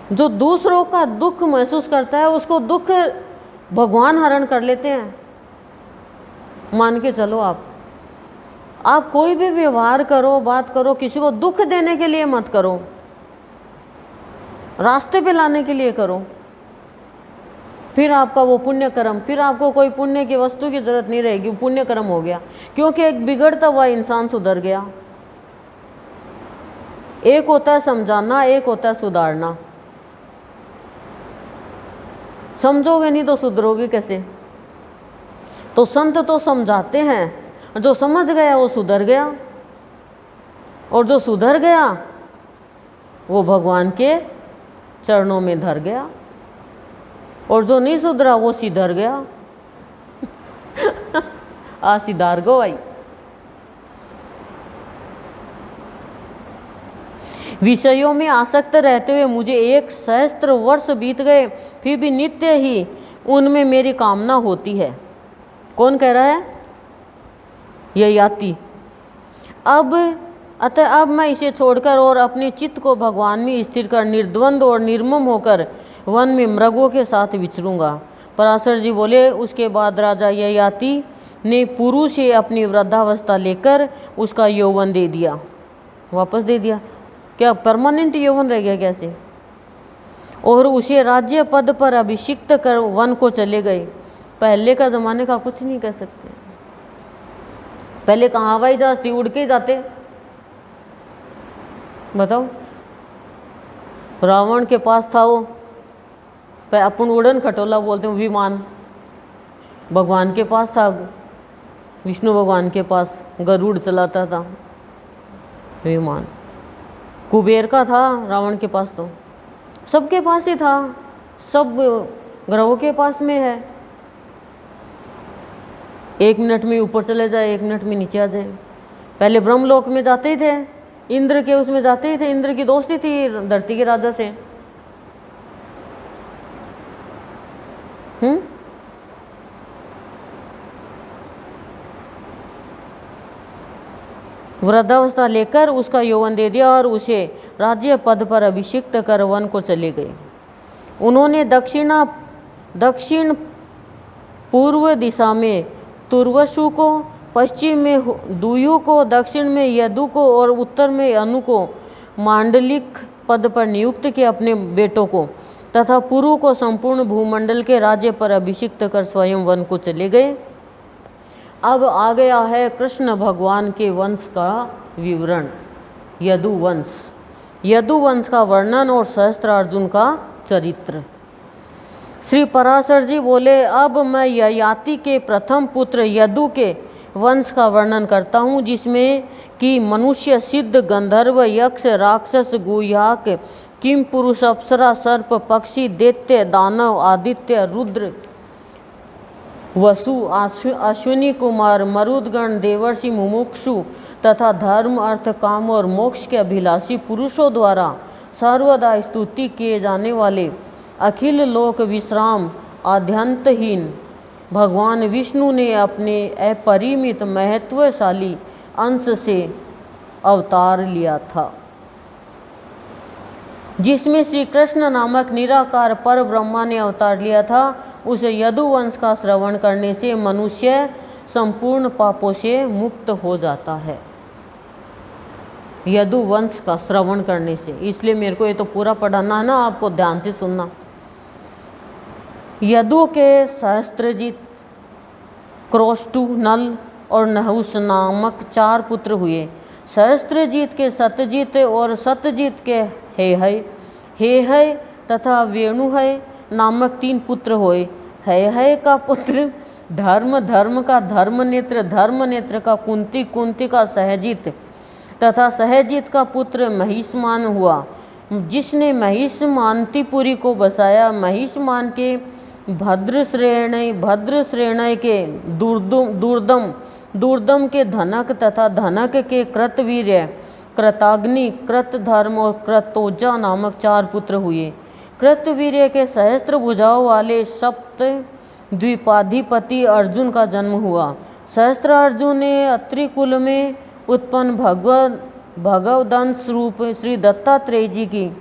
जो दूसरों का दुख महसूस करता है उसको दुख भगवान हरण कर लेते हैं। मान के चलो, आप कोई भी व्यवहार करो, बात करो, किसी को दुख देने के लिए मत करो, रास्ते पे लाने के लिए करो। फिर आपका वो पुण्य कर्म, फिर आपको कोई पुण्य की वस्तु की जरूरत नहीं रहेगी, पुण्य कर्म हो गया। क्योंकि एक बिगड़ता हुआ इंसान सुधर गया। एक होता है समझाना, एक होता है सुधारना। समझोगे नहीं तो सुधरोगे कैसे? तो संत तो समझाते हैं, जो समझ गया वो सुधर गया, और जो सुधर गया वो भगवान के चरणों में धर गया, और जो नहीं सुधरा वो सिधर गया। आ सिधार गो भाई। विषयों में आसक्त रहते हुए मुझे 1 सहस्त्र वर्ष बीत गए, फिर भी नित्य ही उनमें मेरी कामना होती है। कौन कह रहा है? यह याति। अतः अब मैं इसे छोड़कर और अपने चित्त को भगवान में स्थिर कर निर्द्वंद और निर्मम होकर वन में मृगों के साथ विचरूंगा। पराशर जी बोले, उसके बाद राजा ययाति ने पुरुष से अपनी वृद्धावस्था लेकर उसका यौवन दे दिया, वापस दे दिया। क्या परमानेंट यौवन रह गया कैसे? और उसे राज्य पद पर अभिषिक्त कर वन को चले गए। पहले का ज़माने का कुछ नहीं कह सकते। पहले कहाँ हवाई जहाज थी, उड़ के जाते। बताओ, रावण के पास था वो, अपन उड़न खटोला बोलते हैं, विमान। भगवान के पास था, विष्णु भगवान के पास गरुड़ चलाता था विमान। कुबेर का था रावण के पास, तो सबके पास ही था, सब ग्रहों के पास में है। 1 मिनट में ऊपर चले जाए, 1 मिनट में नीचे आ जाए। पहले ब्रह्मलोक में जाते ही थे, इंद्र के उसमें जाते ही थे। इंद्र की दोस्ती थी धरती के राजा से। वृद्धावस्था लेकर उसका यौवन दे दिया और उसे राज्य पद पर अभिषिक्त कर वन को चले गए। उन्होंने दक्षिण पूर्व दिशा में तुर्वसु को, पश्चिम में दुयु को, दक्षिण में यदु को और उत्तर में अनु को मांडलिक पद पर नियुक्त किया अपने बेटों को, तथा पूर्व को संपूर्ण भूमंडल के राज्य पर अभिषिक्त कर स्वयं वन को चले गए। अब आ गया है कृष्ण भगवान के वंश का विवरण, यदुवंश। यदुवंश का वर्णन और सहस्त्रार्जुन का चरित्र। श्री पराशर जी बोले, अब मैं ययाति के प्रथम पुत्र यदु के वंश का वर्णन करता हूँ, जिसमें कि मनुष्य, सिद्ध, गंधर्व, यक्ष, राक्षस, गुह्यक, किम पुरुष, अप्सरा, सर्प, पक्षी, दैत्य, दानव, आदित्य, रुद्र, वसु, अश्विनी कुमार, मरुदगण, देवर्षि, मुमुक्षु तथा धर्म, अर्थ, काम और मोक्ष के अभिलाषी पुरुषों द्वारा सर्वदा स्तुति किए जाने वाले अखिल लोक विश्राम आद्यंतहीन भगवान विष्णु ने अपने अपरिमित महत्वशाली अंश से अवतार लिया था, जिसमें श्री कृष्ण नामक निराकार पर ब्रह्मा ने अवतार लिया था। उस यदुवंश का श्रवण करने से मनुष्य संपूर्ण पापों से मुक्त हो जाता है। यदुवंश का श्रवण करने से। इसलिए मेरे को ये तो पूरा पढ़ाना है ना, आपको ध्यान से सुनना। यदु के सहस्त्रजित, क्रोष्टु, नल और नहुष नामक 4 पुत्र हुए। सहस्त्रजित के सत्यजित और सत्यजित के हेहय तथा वेणुहय नामक 3 पुत्र हुए। हेहय का पुत्र धर्म, धर्म का धर्मनेत्र, धर्मनेत्र का कुंती, कुंती का सहजित तथा सहजित का पुत्र महिष्मान हुआ, जिसने महिष्मांतिपुरी को बसाया। महिष्मान के भद्रश्रेणय, भद्रश्रेणय के दुर्दम, दुर्दम के धनक तथा धनक के कृतवीर्य, कृताग्नि, कृतधर्म और कृतोजा नामक 4 पुत्र हुए। कृतवीर्य के सहस्त्र भुजाओं वाले सप्त द्वीपाधिपति अर्जुन का जन्म हुआ। सहस्त्र अर्जुन ने अत्रि कुल में उत्पन्न भगवदंश रूप श्री दत्तात्रेय जी की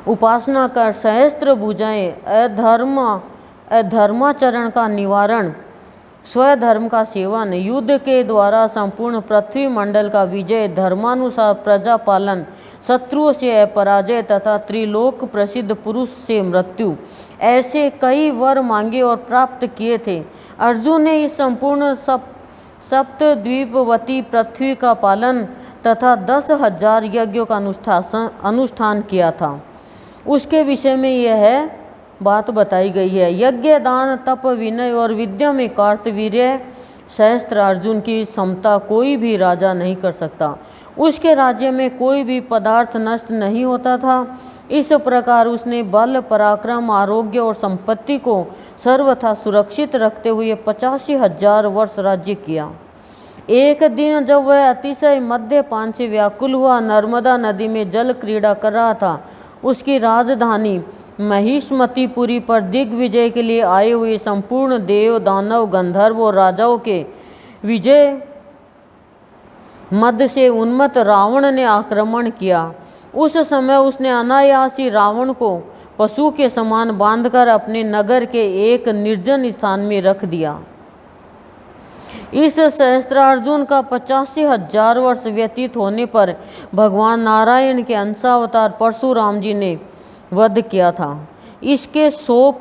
उपासना कर सहस्त्र भुजाएं, अधर्माचरण का निवारण, स्वधर्म का सेवन, युद्ध के द्वारा संपूर्ण पृथ्वी मंडल का विजय, धर्मानुसार प्रजा पालन, शत्रुओं से पराजय तथा त्रिलोक प्रसिद्ध पुरुष से मृत्यु, ऐसे कई वर मांगे और प्राप्त किए थे। अर्जुन ने इस संपूर्ण सप्तद्वीपवती पृथ्वी का पालन तथा 10,000 यज्ञों का अनुष्ठान किया था। उसके विषय में यह बात बताई गई है। यज्ञ, दान, तप, विनय और विद्या में कार्तवीर्य सहस्त्र अर्जुन की समता कोई भी राजा नहीं कर सकता। उसके राज्य में कोई भी पदार्थ नष्ट नहीं होता था। इस प्रकार उसने बल, पराक्रम, आरोग्य और संपत्ति को सर्वथा सुरक्षित रखते हुए 85,000 वर्ष राज्य किया। एक दिन जब वह अतिशय मद्यपान से व्याकुल हुआ नर्मदा नदी में जल क्रीड़ा कर रहा था, उसकी राजधानी महिष्मतिपुरी पर दिग्विजय के लिए आए हुए संपूर्ण देव, दानव, गंधर्व और राजाओं के विजय मद से उन्मत्त रावण ने आक्रमण किया। उस समय उसने अनायास ही रावण को पशु के समान बांधकर अपने नगर के एक निर्जन स्थान में रख दिया। इस सहस्त्रार्जुन का 85,000 वर्ष व्यतीत होने पर भगवान नारायण के अंशावतार परशुराम जी ने वध किया था। इसके 100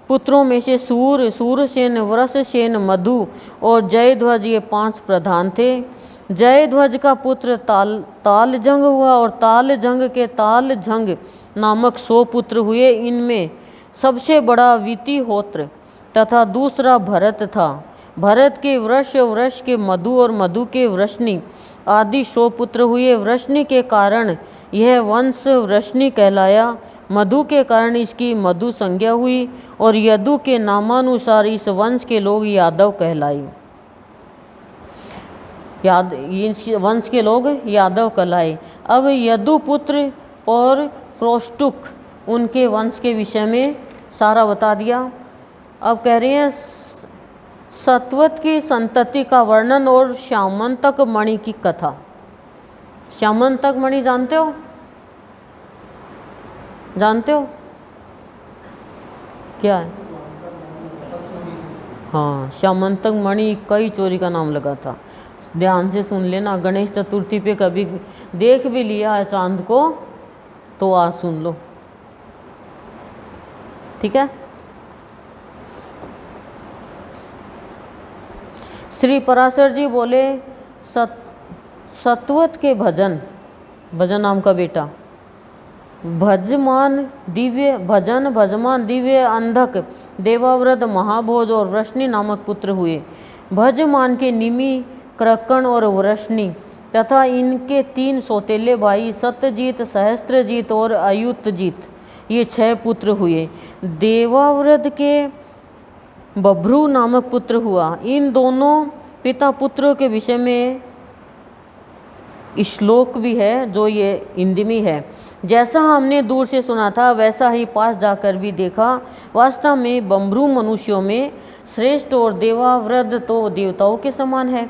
पुत्रों में से सूरसेन, वृषसेन, मधु और जयध्वज ये 5 प्रधान थे। जयध्वज का पुत्र तालजंग हुआ और तालजंग के तालझंग नामक 100 पुत्र हुए। इनमें सबसे बड़ा वितिहोत्र तथा दूसरा भरत था। भरत के वृष, वृष के मधु और मधु के वृष्णि आदि 100 पुत्र हुए। वृष्णि के कारण यह वंश वृष्णि कहलाया। मधु के कारण इसकी मधु संज्ञा हुई और यदु के नामानुसार इस वंश के लोग यादव कहलाए। इस वंश के लोग यादव कहलाए। अब यदुपुत्र और क्रोष्टुक उनके वंश के विषय में सारा बता दिया। अब कह रहे हैं सत्वत की संतति का वर्णन और श्यामंतक मणि की कथा। श्यामंतक मणि जानते हो? जानते हो क्या है? हाँ, श्यामंतक मणि कई चोरी का नाम लगा था। ध्यान से सुन लेना। गणेश चतुर्थी पे कभी देख भी लिया है चांद को तो आज सुन लो, ठीक है। श्री पराशर जी बोले सत्वत के भजन नाम का बेटा भजमान दिव्य अंधक, देवाव्रत, महाभोज और वृष्णि नामक पुत्र हुए। भजमान के निमि, क्रकण और वृष्णि तथा इनके 3 सौतेले भाई सत्यजीत, सहस्त्रजीत और अयुतजीत ये 6 पुत्र हुए। देवाव्रत के बभ्रू नामक पुत्र हुआ। इन दोनों पिता पुत्रों के विषय में श्लोक भी है जो ये हिंदी में है। जैसा हमने दूर से सुना था वैसा ही पास जाकर भी देखा। वास्तव में बभ्रू मनुष्यों में श्रेष्ठ और देवाव्रत तो देवताओं के समान है।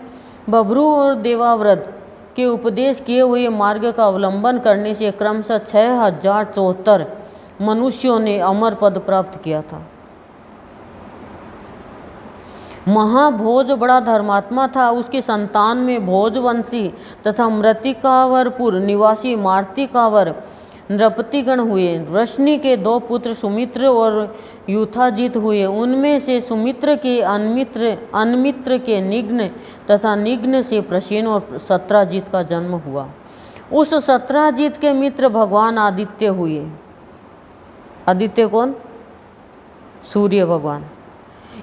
बभ्रू और देवाव्रत के उपदेश किए हुए मार्ग का अवलंबन करने से क्रमशः 6074 मनुष्यों ने अमर पद प्राप्त किया था। महाभोज बड़ा धर्मात्मा था। उसकी संतान में भोजवंशी तथा मृतिकावरपुर निवासी मार्तिकावर नृपतिगण हुए। वृष्णि के 2 पुत्र सुमित्र और युथाजित हुए। उनमें से सुमित्र के अनमित्र के निग्न तथा निग्न से प्रसेन और सत्राजित का जन्म हुआ। उस सत्राजित के मित्र भगवान आदित्य हुए। आदित्य कौन? सूर्य भगवान।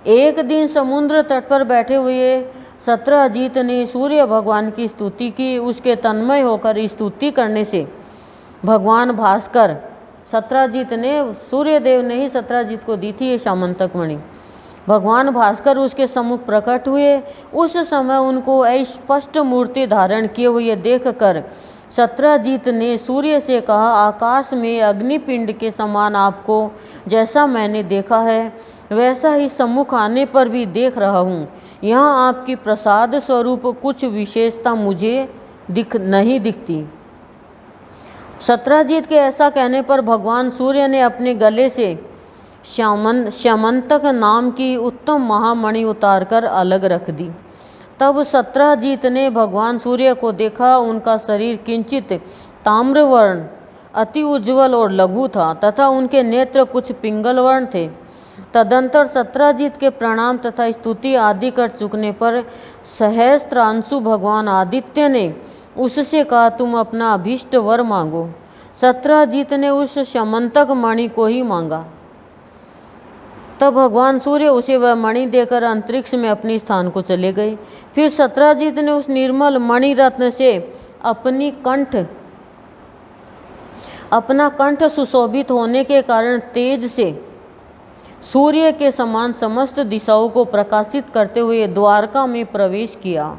एक दिन समुद्र तट पर बैठे हुए सत्राजित ने सूर्य भगवान की स्तुति की। उसके तन्मय होकर स्तुति करने से भगवान भास्कर, सत्राजित ने, सूर्यदेव ने ही सत्राजित को दी थी ये सामंतक मणि। भगवान भास्कर उसके सम्मुख प्रकट हुए। उस समय उनको स्पष्ट मूर्ति धारण किए हुए देखकर सत्राजित ने सूर्य से कहा, आकाश में अग्निपिंड के समान आपको जैसा मैंने देखा है वैसा ही सम्मुख आने पर भी देख रहा हूँ। यहाँ आपकी प्रसाद स्वरूप कुछ विशेषता मुझे नहीं दिखती। सत्राजित के ऐसा कहने पर भगवान सूर्य ने अपने गले से श्यामंतक नाम की उत्तम महामणि उतारकर अलग रख दी। तब सत्राजित ने भगवान सूर्य को देखा। उनका शरीर किंचित ताम्रवर्ण, अति उज्ज्वल और लघु था तथा उनके नेत्र कुछ पिंगल वर्ण थे। तदंतर सत्राजित के प्रणाम तथा स्तुति आदि कर चुकने पर सहस्त्रांशु भगवान आदित्य ने उससे कहा, तुम अपना अभीष्ट वर मांगो। सत्राजित ने उस श्यामंतक मणि को ही मांगा। तब भगवान सूर्य उसे वह मणि देकर अंतरिक्ष में अपने स्थान को चले गए। फिर सत्राजित ने उस निर्मल मणि रत्न से अपना कंठ सुशोभित होने के कारण तेज से सूर्य के समान समस्त दिशाओं को प्रकाशित करते हुए द्वारका में प्रवेश किया।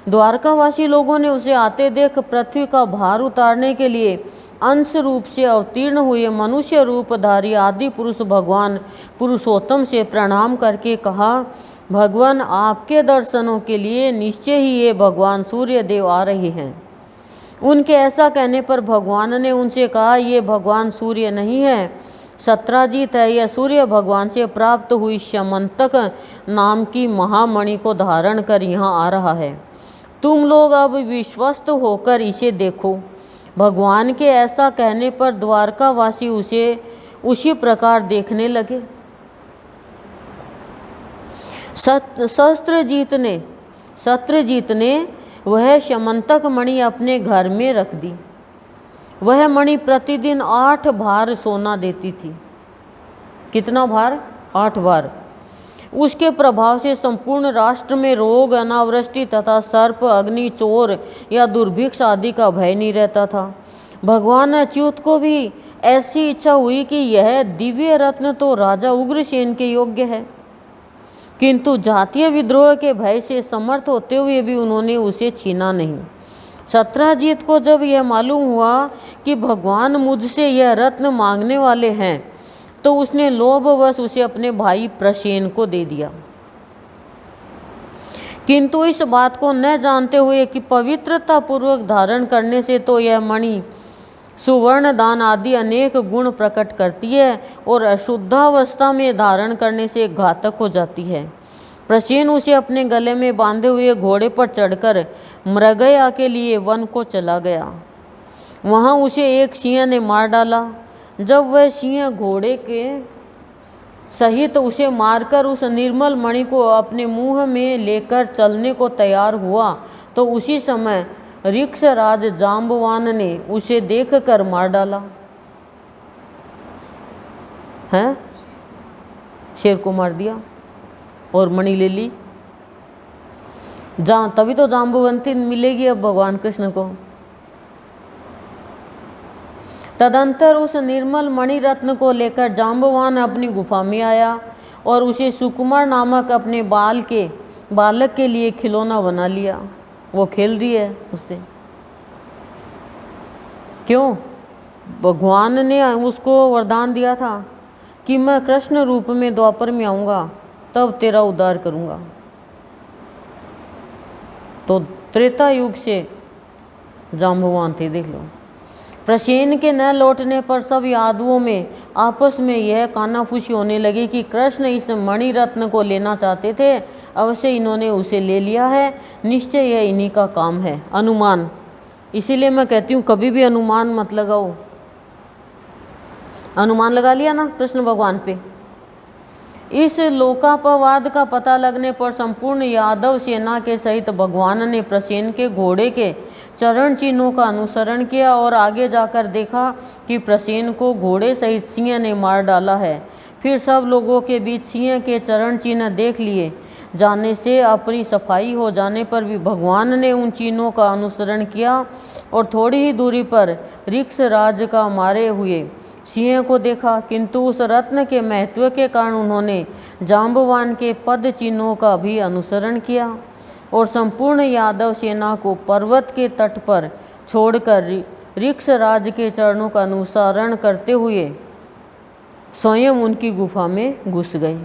द्वारकावासी लोगों ने उसे आते देख पृथ्वी का भार उतारने के लिए अंश रूप से अवतीर्ण हुए मनुष्य रूपधारी आदि पुरुष भगवान पुरुषोत्तम से प्रणाम करके कहा, भगवान आपके दर्शनों के लिए निश्चय ही ये भगवान सूर्य देव आ रहे हैं। उनके ऐसा कहने पर भगवान ने उनसे कहा, ये भगवान सूर्य नहीं है, सत्राजित है। यह सूर्य भगवान से प्राप्त हुई श्यामंतक नाम की महामणि को धारण कर यहाँ आ रहा है। तुम लोग अब विश्वस्त होकर इसे देखो। भगवान के ऐसा कहने पर द्वारकावासी उसे उसी प्रकार देखने लगे। सत्रजीत ने वह श्यामंतक मणि अपने घर में रख दी। वह मणि प्रतिदिन 8 भार सोना देती थी। कितना भार? 8 भार। उसके प्रभाव से संपूर्ण राष्ट्र में रोग, अनावृष्टि तथा सर्प, अग्नि, चोर या दुर्भिक्ष आदि का भय नहीं रहता था। भगवान अच्युत को भी ऐसी इच्छा हुई कि यह दिव्य रत्न तो राजा उग्रसेन के योग्य है, किंतु जातीय विद्रोह के भय से समर्थ होते हुए भी उन्होंने उसे छीना नहीं। सत्राजित को जब यह मालूम हुआ कि भगवान मुझसे यह रत्न मांगने वाले हैं तो उसने लोभवश उसे अपने भाई प्रसेन को दे दिया, किंतु इस बात को न जानते हुए कि पवित्रता पूर्वक धारण करने से तो यह मणि सुवर्ण दान आदि अनेक गुण प्रकट करती है और अशुद्धावस्था में धारण करने से घातक हो जाती है। प्रसेन उसे अपने गले में बांधे हुए घोड़े पर चढ़कर मृगया के लिए वन को चला गया। वहाँ उसे एक सिंह ने मार डाला। जब वह सिंह घोड़े के सहित उसे मारकर उस निर्मल मणि को अपने मुंह में लेकर चलने को तैयार हुआ तो उसी समय ऋक्षराज जाम्बवान ने उसे देखकर मार डाला। हैं? शेर को मार दिया और मणि ले ली। तभी तो जाम्बवंती मिलेगी अब भगवान कृष्ण को। तदंतर उस निर्मल मणि रत्न को लेकर जाम्बवान अपनी गुफा में आया और उसे सुकुमार नामक अपने बालक के लिए खिलौना बना लिया। वो खेल रही है उससे। क्यों? भगवान ने उसको वरदान दिया था कि मैं कृष्ण रूप में द्वापर में आऊँगा तब तेरा उद्धार करूँगा। तो त्रेता युग से जाम्बवान थे, देख लो। प्रसेन के न लौटने पर सब यादवों में आपस में यह कानाफूसी होने लगी कि कृष्ण इस मणि रत्न को लेना चाहते थे, अवश्य इन्होंने उसे ले लिया है, निश्चय यह इन्हीं का काम है। अनुमान, इसीलिए मैं कहती हूँ कभी भी अनुमान मत लगाओ। अनुमान लगा लिया ना कृष्ण भगवान पे। इस लोकापवाद का पता लगने पर संपूर्ण यादव सेना के सहित भगवान ने प्रसेन के घोड़े के चरण चिन्हों का अनुसरण किया और आगे जाकर देखा कि प्रसेन को घोड़े सहित सिंह ने मार डाला है। फिर सब लोगों के बीच सिंह के चरण चिन्ह देख लिए जाने से अपनी सफाई हो जाने पर भी भगवान ने उन चिन्हों का अनुसरण किया और थोड़ी ही दूरी पर ऋक्ष राज का मारे हुए सिंह को देखा, किंतु उस रत्न के महत्व के कारण उन्होंने जाम्बवान के पद चिन्हों का भी अनुसरण किया और संपूर्ण यादव सेना को पर्वत के तट पर छोड़कर ऋक्ष राज के चरणों का अनुसरण करते हुए स्वयं उनकी गुफा में घुस गए।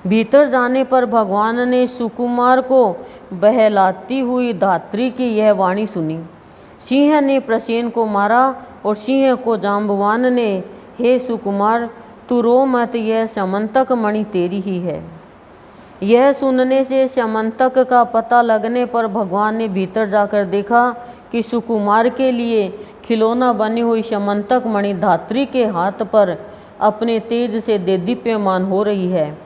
भीतर जाने पर भगवान ने सुकुमार को बहलाती हुई धात्री की यह वाणी सुनी। सिंह ने प्रसेन को मारा और सिंह को जाम्बवान ने, हे सुकुमार तू रो मत, यह समंतक मणि तेरी ही है। यह सुनने से समंतक का पता लगने पर भगवान ने भीतर जाकर देखा कि सुकुमार के लिए खिलौना बनी हुई समंतक मणि धात्री के हाथ पर अपने तेज से देदीप्यमान हो रही है।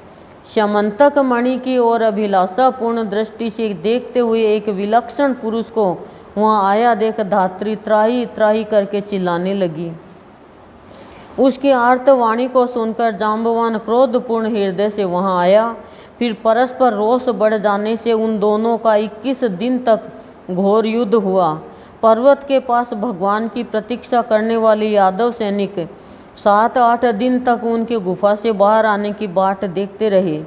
समंतक मणि की ओर अभिलाषापूर्ण दृष्टि से देखते हुए एक विलक्षण पुरुष को वहाँ आया देख धात्री त्राही त्राही करके चिल्लाने लगी। उसके आर्तवाणी को सुनकर जाम्बवान क्रोधपूर्ण हृदय से वहाँ आया। फिर परस्पर रोष बढ़ जाने से उन दोनों का 21 दिन तक घोर युद्ध हुआ। पर्वत के पास भगवान की प्रतीक्षा करने वाले यादव सैनिक 7-8 दिन तक उनके गुफा से बाहर आने की बाट देखते रहे,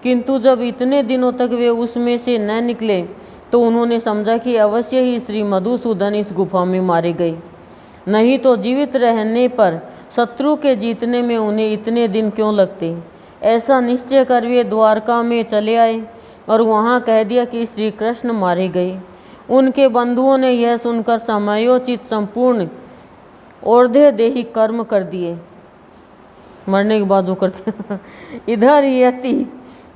किंतु जब इतने दिनों तक वे उसमें से न निकले तो उन्होंने समझा कि अवश्य ही श्री मधुसूदन इस गुफा में मारे गए, नहीं तो जीवित रहने पर शत्रु के जीतने में उन्हें इतने दिन क्यों लगते। ऐसा निश्चय कर वे द्वारका में चले आए और वहाँ कह दिया कि श्री कृष्ण मारे गए। उनके बंधुओं ने यह सुनकर समयोचित संपूर्ण और्ध्य देही कर्म कर दिए, मरने के बाद जो करते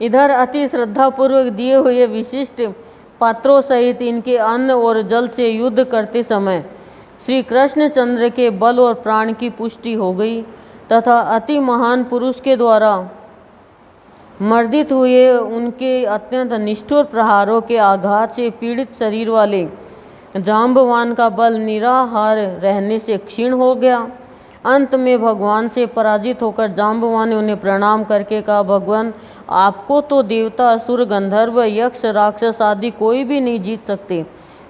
इधर अति श्रद्धापूर्वक दिए हुए विशिष्ट पात्रों सहित इनके अन्न और जल से युद्ध करते समय श्री कृष्णचंद्र के बल और प्राण की पुष्टि हो गई तथा अति महान पुरुष के द्वारा मर्दित हुए उनके अत्यंत निष्ठुर प्रहारों के आघात से पीड़ित शरीर वाले जाम्बवान का बल निराहार रहने से क्षीण हो गया। अंत में भगवान से पराजित होकर जाम्बवान ने उन्हें प्रणाम करके कहा, भगवान आपको तो देवता असुर गंधर्व यक्ष राक्षस आदि कोई भी नहीं जीत सकते,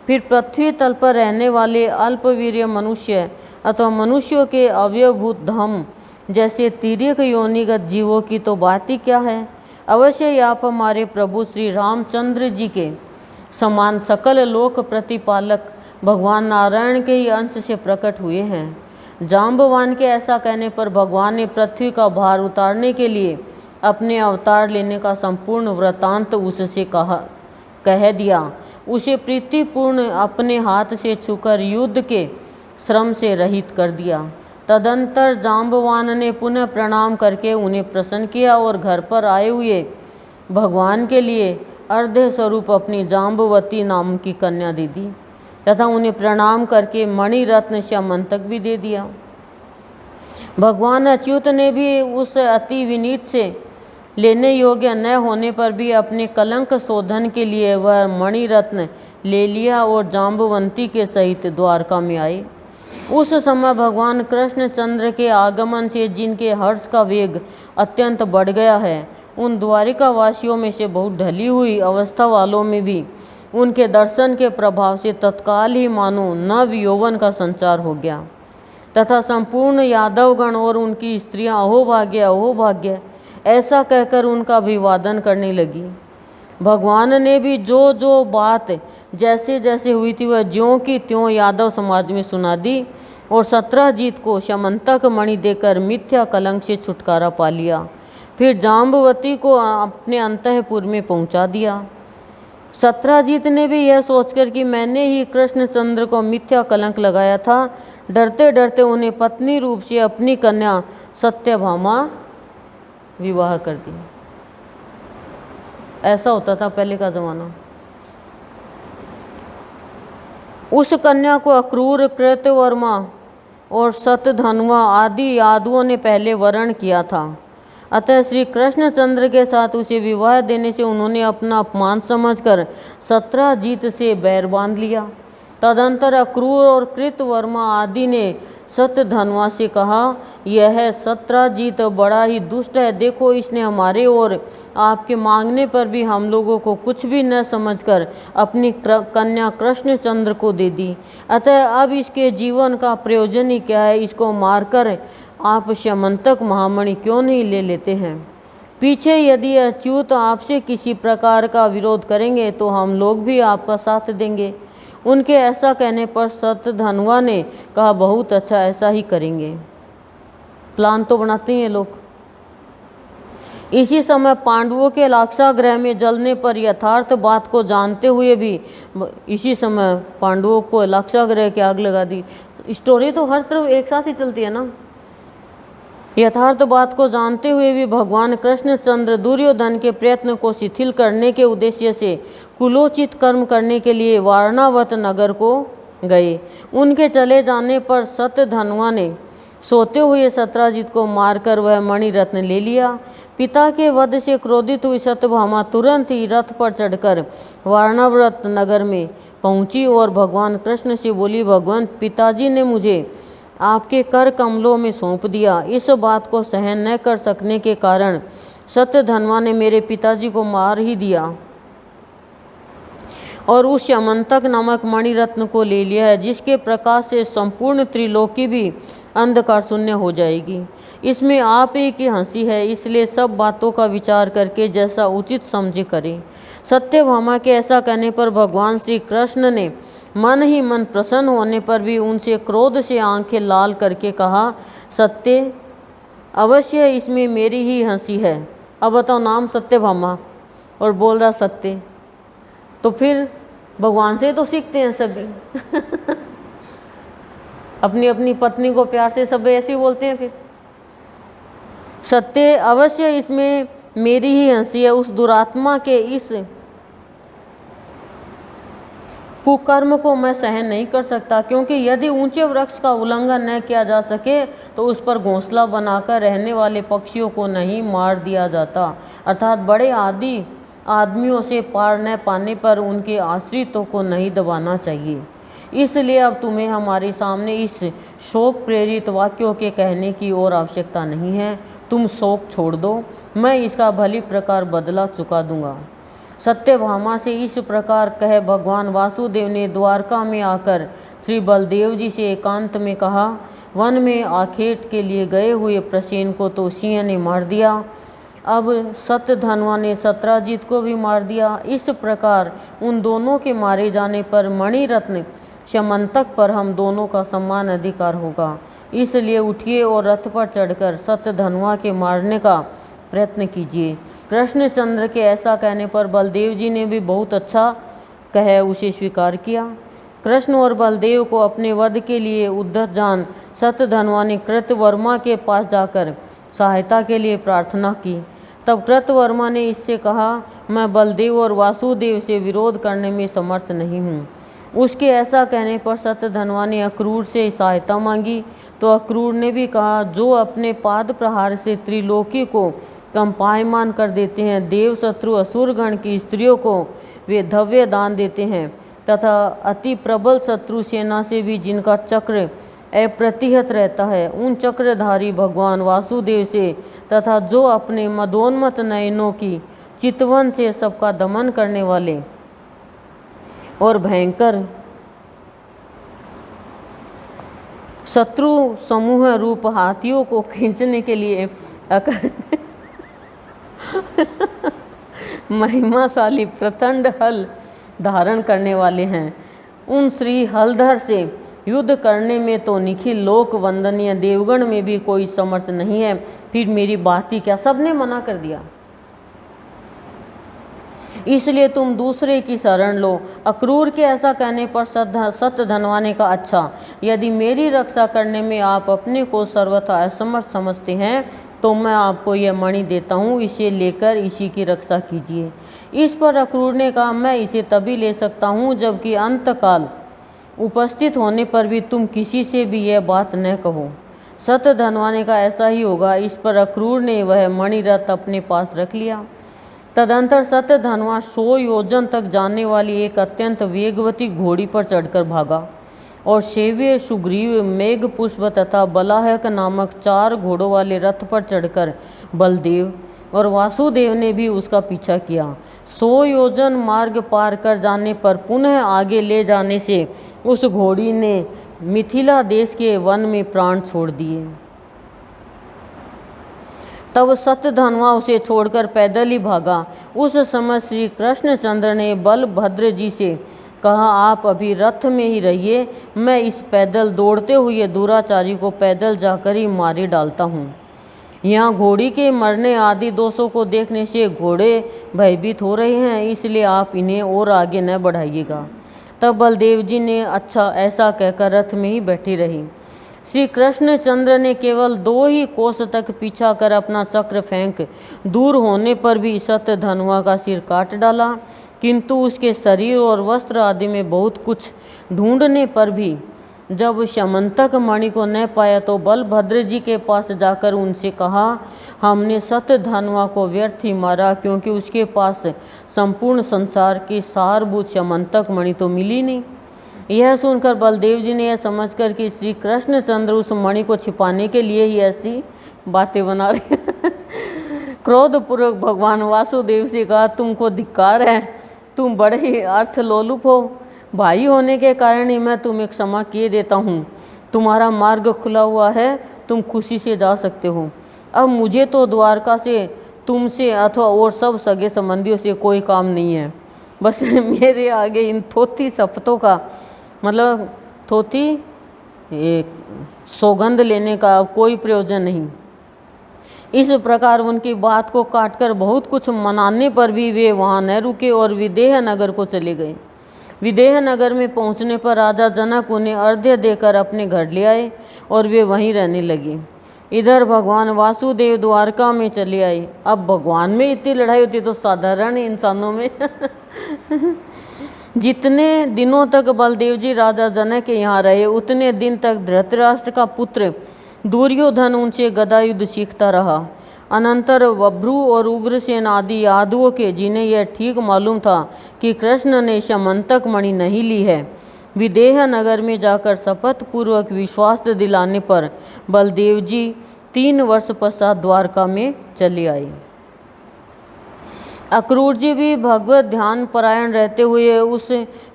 फिर पृथ्वी तल पर रहने वाले अल्पवीर्य मनुष्य अथवा मनुष्यों के अवयवभूत धम जैसे तिर्यक योनिगत जीवों की तो बात ही क्या है। अवश्य ही आप हमारे प्रभु श्री रामचंद्र जी के समान सकल लोक प्रतिपालक भगवान नारायण के ही अंश से प्रकट हुए हैं। जाम्बवान के ऐसा कहने पर भगवान ने पृथ्वी का भार उतारने के लिए अपने अवतार लेने का संपूर्ण वृतांत उससे कह दिया। उसे प्रीतिपूर्ण अपने हाथ से छूकर युद्ध के श्रम से रहित कर दिया। तदंतर जाम्बवान ने पुनः प्रणाम करके उन्हें प्रसन्न किया और घर पर आए हुए भगवान के लिए अर्ध्य स्वरूप अपनी जाम्बवती नाम की कन्या दे दी तथा उन्हें प्रणाम करके मणि रत्न समंतक भी दे दिया। भगवान अच्युत ने भी उस अति विनीत से लेने योग्य न होने पर भी अपने कलंक शोधन के लिए वह मणि रत्न ले लिया और जाम्बवंती के सहित द्वारका में आए। उस समय भगवान कृष्णचंद्र के आगमन से जिनके हर्ष का वेग अत्यंत बढ़ गया है, उन द्वारिका वासियों में से बहुत ढली हुई अवस्था वालों में भी उनके दर्शन के प्रभाव से तत्काल ही मानो नव यौवन का संचार हो गया तथा संपूर्ण यादवगण और उनकी स्त्रियां अहो भाग्य ऐसा कहकर उनका अभिवादन करने लगी। भगवान ने भी जो जो बात जैसे जैसे हुई थी वह ज्यों की त्यों यादव समाज में सुना दी और 17 जीत को समंतक मणि देकर मिथ्या कलंक से छुटकारा पा लिया। फिर जाम्बवती को अपने अंतःपुर में पहुंचा दिया। 17 जीत ने भी यह सोचकर कि मैंने ही कृष्णचंद्र को मिथ्या कलंक लगाया था, डरते डरते उन्हें पत्नी रूप से अपनी कन्या सत्यभामा विवाह कर दी। ऐसा होता था पहले का ज़माना। उस कन्या को अक्रूर, कृतवर्मा और शतधन्वा आदि यादवों ने पहले वरण किया था। अतः श्री कृष्णचंद्र के साथ उसे विवाह देने से उन्होंने अपना अपमान समझकर सत्राजीत से बैर बांध लिया। तदंतर अक्रूर और कृतवर्मा आदि ने शतधन्वा से कहा, यह सत्राजीत बड़ा ही दुष्ट है। देखो, इसने हमारे और आपके मांगने पर भी हम लोगों को कुछ भी न समझकर अपनी कन्या कृष्णचंद्र को दे दी। अतः अब इसके जीवन का प्रयोजन ही क्या है? इसको मारकर आप श्यमंतक महामणि क्यों नहीं ले लेते हैं? पीछे यदि अच्युत आपसे किसी प्रकार का विरोध करेंगे तो हम लोग भी आपका साथ देंगे। उनके ऐसा कहने पर शतधन्वा ने कहा, बहुत अच्छा, ऐसा ही करेंगे। प्लान तो बनाते हैं लोग। इसी समय पांडवों के लाक्षागृह में जलने पर यथार्थ बात को जानते हुए भी इसी समय पांडवों को लाक्षागृह की आग लगा दी। स्टोरी तो हर तरफ एक साथ ही चलती है ना। यथार्थ बात को जानते हुए भी भगवान कृष्णचंद्र दुर्योधन के प्रयत्न को शिथिल करने के उद्देश्य से कुलोचित कर्म करने के लिए वारणावत नगर को गए। उनके चले जाने पर शतधन्वा ने सोते हुए सत्राजित को मारकर वह मणिरत्न ले लिया। पिता के वध से क्रोधित हुई सत्यभामा तुरंत ही रथ पर चढ़कर वारणावत नगर में पहुंची और भगवान कृष्ण से बोली, भगवान पिताजी ने मुझे आपके कर कमलों में सौंप दिया। इस बात को सहन न कर सकने के कारण शतधन्वा ने मेरे पिताजी को मार ही दिया और उस श्यमंतक नामक मणिरत्न को ले लिया है, जिसके प्रकाश से संपूर्ण त्रिलोकी भी अंधकार शून्य हो जाएगी। इसमें आप ही की हंसी है, इसलिए सब बातों का विचार करके जैसा उचित समझे करें। सत्यभामा के ऐसा कहने पर भगवान श्री कृष्ण ने मन ही मन प्रसन्न होने पर भी उनसे क्रोध से आंखें लाल करके कहा, सत्य, अवश्य इसमें मेरी ही हंसी है। अब बताओ, नाम सत्यभामा और बोल रहा सत्य, तो फिर भगवान से तो सीखते हैं सभी। अपनी अपनी पत्नी को प्यार से सब ऐसे ही बोलते हैं। फिर सत्य, अवश्य इसमें मेरी ही हंसी है। उस दुरात्मा के इस कुकर्म को मैं सहन नहीं कर सकता, क्योंकि यदि ऊंचे वृक्ष का उल्लंघन न किया जा सके तो उस पर घोंसला बनाकर रहने वाले पक्षियों को नहीं मार दिया जाता, अर्थात बड़े आदमियों से पार न पाने पर उनके आश्रितों को नहीं दबाना चाहिए। इसलिए अब तुम्हें हमारे सामने इस शोक प्रेरित वाक्यों के कहने की और आवश्यकता नहीं है। तुम शोक छोड़ दो, मैं इसका भली प्रकार बदला चुका दूंगा। सत्यभामा से इस प्रकार कह भगवान वासुदेव ने द्वारका में आकर श्री बलदेव जी से एकांत में कहा, वन में आखेट के लिए गए हुए प्रसेन को तो सिंह ने मार दिया, अब शतधन्वा ने सत्राजित को भी मार दिया। इस प्रकार उन दोनों के मारे जाने पर मणिरत्न श्यमंतक पर हम दोनों का समान अधिकार होगा। इसलिए उठिए और रथ पर चढ़कर शतधन्वा के मारने का प्रयत्न कीजिए। कृष्णचंद्र के ऐसा कहने पर बलदेव जी ने भी बहुत अच्छा कह उसे स्वीकार किया। कृष्ण और बलदेव को अपने वध के लिए उद्धत जान शतधन्वा ने कृतवर्मा के पास जाकर सहायता के लिए प्रार्थना की। तब कृतवर्मा ने इससे कहा, मैं बलदेव और वासुदेव से विरोध करने में समर्थ नहीं हूँ। उसके ऐसा कहने पर शतधन्वा ने अक्रूर से सहायता मांगी, तो अक्रूर ने भी कहा, जो अपने पाद प्रहार से त्रिलोकी को कंपायमान कर देते हैं, देव शत्रु असुरगण की स्त्रियों को वे धव्य दान देते हैं, तथा अति प्रबल शत्रु सेना से भी जिनका चक्र अप्रतिहत रहता है, उन चक्रधारी भगवान वासुदेव से, तथा जो अपने मदोन्मत नयनों की चितवन से सबका दमन करने वाले और भयंकर शत्रु समूह रूप हाथियों को खींचने के लिए महिमाशाली प्रचंड हल धारण करने वाले हैं, उन श्री हलधर से युद्ध करने में तो निखिल लोक वंदनीय देवगण में भी कोई समर्थ नहीं है। फिर मेरी बात ही क्या, सबने मना कर दिया। इसलिए तुम दूसरे की शरण लो। अक्रूर के ऐसा कहने पर शतधन्वा ने कहा, अच्छा, यदि मेरी रक्षा करने में आप अपने को सर्वथा असमर्थ समझते हैं तो मैं आपको यह मणि देता हूँ, इसे लेकर इसी की रक्षा कीजिए। इस पर अक्रूर ने कहा, मैं इसे तभी ले सकता हूँ जबकि अंतकाल उपस्थित होने पर भी तुम किसी से भी यह बात न कहो। सतधनवा ने कहा, ऐसा ही होगा। इस पर अक्रूर ने वह मणिरथ अपने पास रख लिया। तदंतर सतधनवा 100 योजन तक जाने वाली एक अत्यंत वेगवती घोड़ी पर चढ़कर भागा और सेव्य, सुग्रीव, मेघपुष्प तथा बलाहक नामक 4 घोड़ों वाले रथ पर चढ़कर बलदेव और वासुदेव ने भी उसका पीछा किया। 100 योजन मार्ग पार कर जाने पर पुनः आगे ले जाने से उस घोड़ी ने मिथिला देश के वन में प्राण छोड़ दिए। तब सतधनवा उसे छोड़कर पैदल ही भागा। उस समय श्री कृष्णचंद्र ने बलभद्र जी से कहा, आप अभी रथ में ही रहिए, मैं इस पैदल दौड़ते हुए दुराचारी को पैदल जाकर ही मारे डालता हूँ। यहाँ घोड़ी के मरने आदि दोषों को देखने से घोड़े भयभीत हो रहे हैं, इसलिए आप इन्हें और आगे न बढ़ाइएगा। तब बलदेव जी ने अच्छा ऐसा कहकर रथ में ही बैठी रही। श्री कृष्णचंद्र ने केवल 2 ही कोस तक पीछा कर अपना चक्र फेंक दूर होने पर भी सतधनवा का सिर काट डाला, किंतु उसके शरीर और वस्त्र आदि में बहुत कुछ ढूंढने पर भी जब शमंतक मणि को न पाया तो बलभद्र जी के पास जाकर उनसे कहा, हमने सतधनवा को व्यर्थ ही मारा, क्योंकि उसके पास संपूर्ण संसार की सारभूत शमंतक मणि तो मिली नहीं। यह सुनकर बलदेव जी ने यह समझकर कि श्री कृष्णचंद्र उस मणि को छिपाने के लिए ही ऐसी बातें बना रहे क्रोधपूर्वक भगवान वासुदेव से कहा, तुमको धिक्कार है, तुम बड़े ही अर्थलोलुप हो। भाई होने के कारण ही मैं तुम्हें क्षमा किए देता हूँ। तुम्हारा मार्ग खुला हुआ है, तुम खुशी से जा सकते हो। अब मुझे तो द्वारका से, तुमसे अथवा और सब सगे संबंधियों से कोई काम नहीं है। बस मेरे आगे इन थोथी शपथों का, मतलब थोथी सौगंध लेने का कोई प्रयोजन नहीं। इस प्रकार उनकी बात को काटकर बहुत कुछ मनाने पर भी वे वहाँ न रुके और विदेह नगर को चले गए। विदेह नगर में पहुँचने पर राजा जनक उन्हें अर्घ्य देकर अपने घर ले आए और वे वहीं रहने लगे। इधर भगवान वासुदेव द्वारका में चले आए। अब भगवान में इतनी लड़ाई होती तो साधारण इंसानों में जितने दिनों तक बलदेव जी राजा जनक के यहाँ रहे, उतने दिन तक धृतराष्ट्र का पुत्र दुर्योधन उनसे गदा युद्ध सीखता रहा। अनंतर बभ्रू और उग्रसेन आदि यादवों के, जिन्हें यह ठीक मालूम था कि कृष्ण ने शमंतक मणि नहीं ली है, विदेह नगर में जाकर शपथ पूर्वक विश्वास दिलाने पर बलदेव जी 3 वर्ष पश्चात द्वारका में चले आए। अक्रूर जी भी भगवत ध्यान परायण रहते हुए उस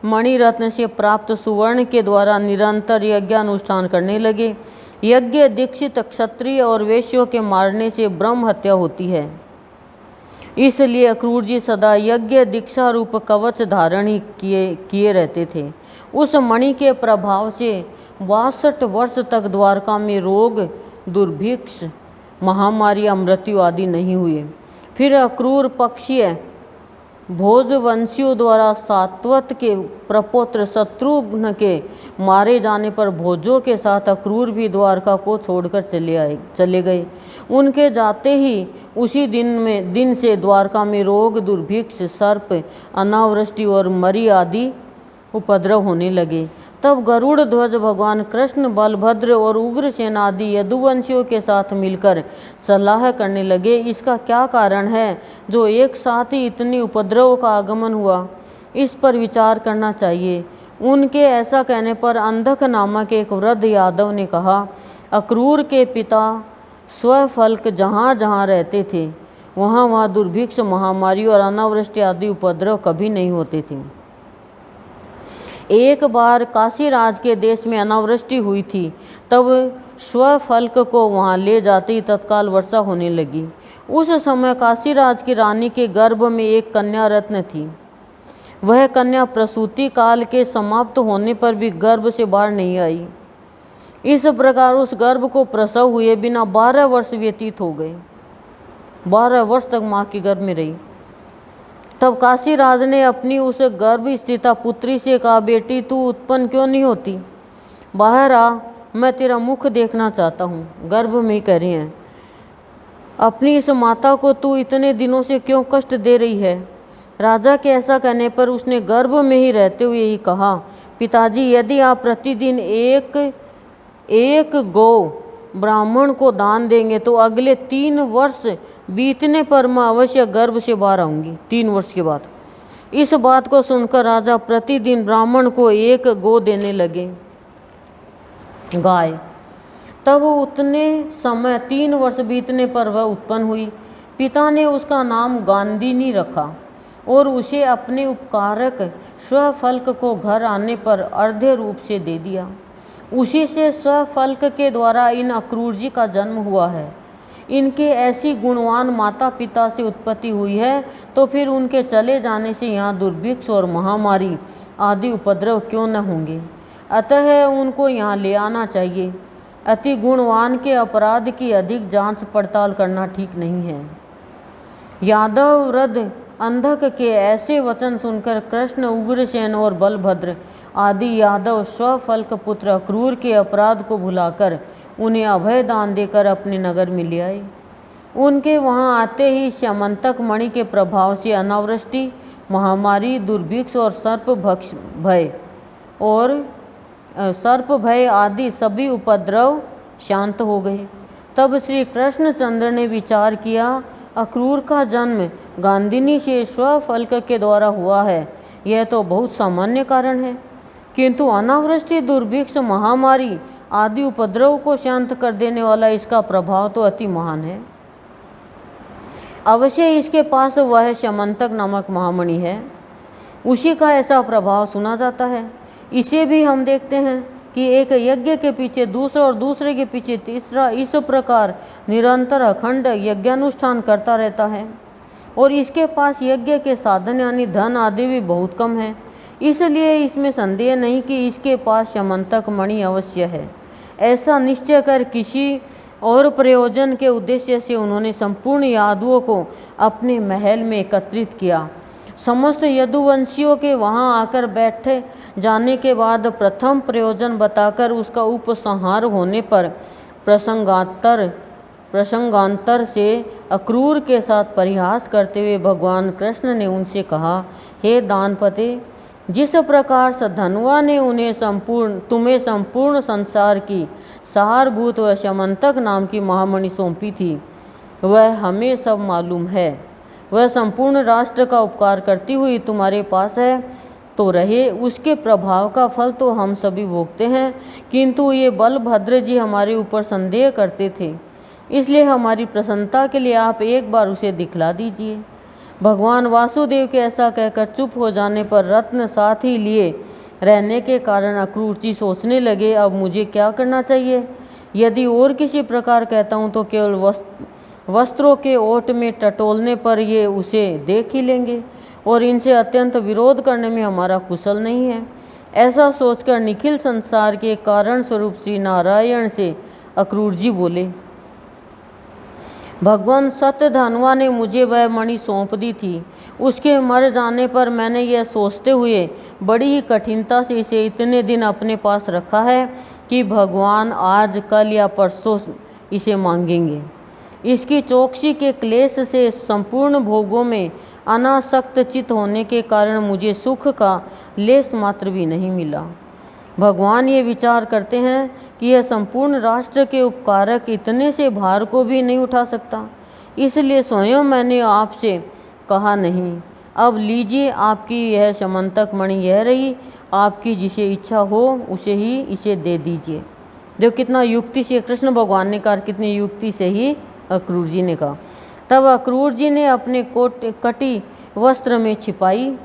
मणिरत्न से प्राप्त सुवर्ण के द्वारा निरंतर यज्ञानुष्ठान करने लगे। यज्ञ दीक्षित क्षत्रिय और वैश्यों के मारने से ब्रह्म हत्या होती है, इसलिए अक्रूर जी सदा यज्ञ दीक्षा रूप कवच धारण ही किए रहते थे। उस मणि के प्रभाव से 62 वर्ष तक द्वारका में रोग, दुर्भिक्ष, महामारी, मृत्यु आदि नहीं हुए। फिर अक्रूर पक्षीय भोजवंशियों द्वारा सात्वत के प्रपौत्र शत्रुघ्न के मारे जाने पर भोजों के साथ अक्रूर भी द्वारका को छोड़कर चले गए। उनके जाते ही उसी दिन से द्वारका में रोग, दुर्भिक्ष, सर्प, अनावृष्टि और मरी आदि उपद्रव होने लगे। तब गरुड़ ध्वज भगवान कृष्ण बलभद्र और उग्रसेन आदि यदुवंशियों के साथ मिलकर सलाह करने लगे, इसका क्या कारण है जो एक साथ ही इतनी उपद्रव का आगमन हुआ, इस पर विचार करना चाहिए। उनके ऐसा कहने पर अंधक नामक एक वृद्ध यादव ने कहा, अक्रूर के पिता स्वफल्क जहाँ जहाँ रहते थे वहाँ वहाँ दुर्भिक्ष, महामारी और अनावृष्टि आदि उपद्रव कभी नहीं होते थे। एक बार काशीराज के देश में अनावृष्टि हुई थी, तब स्वफल्क को वहाँ ले जाते ही तत्काल वर्षा होने लगी। उस समय काशीराज की रानी के गर्भ में एक कन्या रत्न थी। वह कन्या प्रसूति काल के समाप्त होने पर भी गर्भ से बाहर नहीं आई। इस प्रकार उस गर्भ को प्रसव हुए बिना 12 वर्ष व्यतीत हो गए। 12 वर्ष तक माँ के गर्भ में रही। तब काशीराज ने अपनी उस गर्भ स्थिता पुत्री से कहा, बेटी तू उत्पन्न क्यों नहीं होती, बाहर आ, मैं तेरा मुख देखना चाहता हूँ। गर्भ में कह रही हैं। अपनी इस माता को तू इतने दिनों से क्यों कष्ट दे रही है। राजा के ऐसा कहने पर उसने गर्भ में ही रहते हुए ही कहा, पिताजी, यदि आप प्रतिदिन एक गौ ब्राह्मण को दान देंगे तो अगले 3 वर्ष बीतने पर मैं अवश्य गर्भ से बाहर आऊँगी। 3 वर्ष के बाद। इस बात को सुनकर राजा प्रतिदिन ब्राह्मण को 1 गौ देने लगे, गाय। तब उतने समय 3 वर्ष बीतने पर वह उत्पन्न हुई। पिता ने उसका नाम गांधिनी रखा और उसे अपने उपकारक स्वफल्क को घर आने पर अर्धे रूप से दे दिया। उसी से स्वफल्क के द्वारा इन अक्रूर जी का जन्म हुआ है। इनके ऐसी गुणवान माता पिता से उत्पत्ति हुई है, तो फिर उनके चले जाने से यहाँ दुर्भिक्ष और महामारी आदि उपद्रव क्यों न होंगे। अतः उनको यहाँ ले आना चाहिए। अति गुणवान के अपराध की अधिक जांच पड़ताल करना ठीक नहीं है। यादव वृद्ध अंधक के ऐसे वचन सुनकर कृष्ण, उग्रसेन और बलभद्र आदि यादव स्वफल्क पुत्र अक्रूर के अपराध को भुलाकर उन्हें अभय दान देकर अपने नगर में ले आए। उनके वहां आते ही श्यामंतक मणि के प्रभाव से अनावृष्टि, महामारी, दुर्भिक्ष और सर्प भय आदि सभी उपद्रव शांत हो गए। तब श्री कृष्णचंद्र ने विचार किया, अक्रूर का जन्म गांधिनी से स्वफल्क के द्वारा हुआ है, यह तो बहुत सामान्य कारण है, किंतु अनावृष्टि, दुर्भिक्ष, महामारी आदि उपद्रव को शांत कर देने वाला इसका प्रभाव तो अति महान है। अवश्य इसके पास वह श्यामंतक नामक महामणि है, उसी का ऐसा प्रभाव सुना जाता है। इसे भी हम देखते हैं कि एक यज्ञ के पीछे दूसरा और दूसरे के पीछे तीसरा, इस प्रकार निरंतर अखंड यज्ञानुष्ठान करता रहता है। और इसके पास यज्ञ के साधन यानी धन आदि भी बहुत कम है, इसलिए इसमें संदेह नहीं कि इसके पास श्यामंतक मणि अवश्य है। ऐसा निश्चय कर किसी और प्रयोजन के उद्देश्य से उन्होंने संपूर्ण यादवों को अपने महल में एकत्रित किया। समस्त यदुवंशियों के वहां आकर बैठे जाने के बाद प्रथम प्रयोजन बताकर उसका उपसंहार होने पर प्रसंगांतर से अक्रूर के साथ परिहास करते हुए भगवान कृष्ण ने उनसे कहा, हे दानपते, जिस प्रकार धनवा ने तुम्हें संपूर्ण संसार की सारभूत व श्यामंतक नाम की महामणि सौंपी थी, वह हमें सब मालूम है। वह संपूर्ण राष्ट्र का उपकार करती हुई तुम्हारे पास है तो रहे, उसके प्रभाव का फल तो हम सभी भोगते हैं, किंतु ये बलभद्र जी हमारे ऊपर संदेह करते थे, इसलिए हमारी प्रसन्नता के लिए आप एक बार उसे दिखला दीजिए। भगवान वासुदेव के ऐसा कहकर चुप हो जाने पर रत्न साथ ही लिए रहने के कारण अक्रूर जी सोचने लगे, अब मुझे क्या करना चाहिए। यदि और किसी प्रकार कहता हूँ तो केवल वस्त्रों के ओट में टटोलने पर ये उसे देख ही लेंगे और इनसे अत्यंत विरोध करने में हमारा कुशल नहीं है। ऐसा सोचकर निखिल संसार के कारण स्वरूप श्री नारायण से अक्रूर जी बोले, भगवान सत्यधनवा ने मुझे वह मणि सौंप दी थी। उसके मर जाने पर मैंने यह सोचते हुए बड़ी ही कठिनता से इसे इतने दिन अपने पास रखा है कि भगवान आज, कल या परसों इसे मांगेंगे। इसकी चौकसी के क्लेश से संपूर्ण भोगों में अनासक्त चित होने के कारण मुझे सुख का लेस मात्र भी नहीं मिला। भगवान ये विचार करते हैं कि यह संपूर्ण राष्ट्र के उपकारक इतने से भार को भी नहीं उठा सकता, इसलिए स्वयं मैंने आपसे कहा नहीं। अब लीजिए, आपकी यह श्यामंतक मणि यह रही, आपकी जिसे इच्छा हो उसे ही इसे दे दीजिए। देखो कितना युक्ति से कृष्ण भगवान ने कहा, कितनी युक्ति से ही अक्रूर जी ने कहा। तब अक्रूर जी ने अपने कटी वस्त्र में छिपाई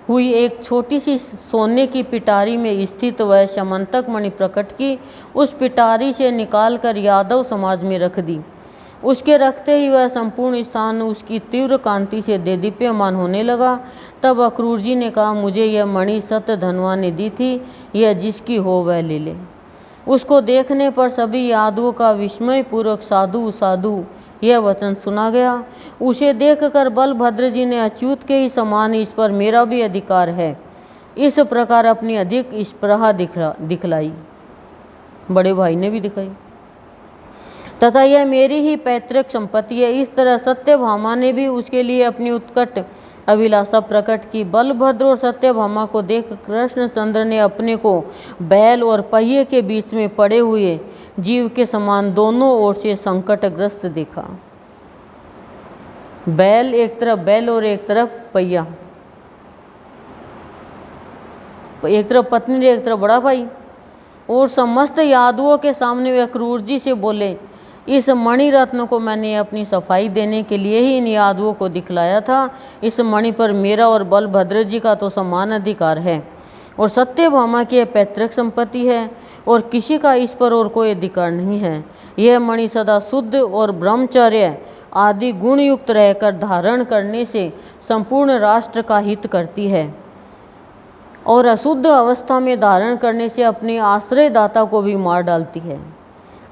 हुई एक छोटी सी सोने की पिटारी में स्थित वह श्यामंतक मणि प्रकट की। उस पिटारी से निकालकर यादव समाज में रख दी। उसके रखते ही वह संपूर्ण स्थान उसकी तीव्र कांति से देदीप्यमान होने लगा। तब अक्रूर जी ने कहा, मुझे यह मणि सत्यधनवा ने दी थी, यह जिसकी हो वह ले ले। उसको देखने पर सभी यादवों का विस्मय पूर्वक साधु साधु यह वचन सुना गया। उसे देखकर बलभद्र जी ने अच्युत के ही समान इस पर मेरा भी अधिकार है, इस प्रकार अपनी अधिक स्पृहा दिखलाई। बड़े भाई ने भी दिखाई। तथा यह मेरी ही पैतृक संपत्ति है। इस तरह सत्यभामा ने भी उसके लिए अपनी उत्कट अभिलाषा प्रकट की। बलभद्र और सत्यभामा को देख कृष्णचंद्र ने अपने को बैल और पहिए के बीच में पड़े हुए जीव के समान दोनों ओर से संकटग्रस्त देखा। बैल एक तरफ बैल और एक तरफ पहिया, एक तरफ पत्नी एक तरफ बड़ा भाई। और समस्त यादवों के सामने वे क्रूर जी से बोले, इस मणि रत्न को मैंने अपनी सफाई देने के लिए ही इन यादवों को दिखलाया था। इस मणि पर मेरा और बलभद्र जी का तो समान अधिकार है और सत्यभामा की यह पैतृक संपत्ति है और किसी का इस पर और कोई अधिकार नहीं है। यह मणि सदा शुद्ध और ब्रह्मचर्य आदि गुणयुक्त रहकर धारण करने से संपूर्ण राष्ट्र का हित करती है और अशुद्ध अवस्था में धारण करने से अपने आश्रयदाता को भी मार डालती है।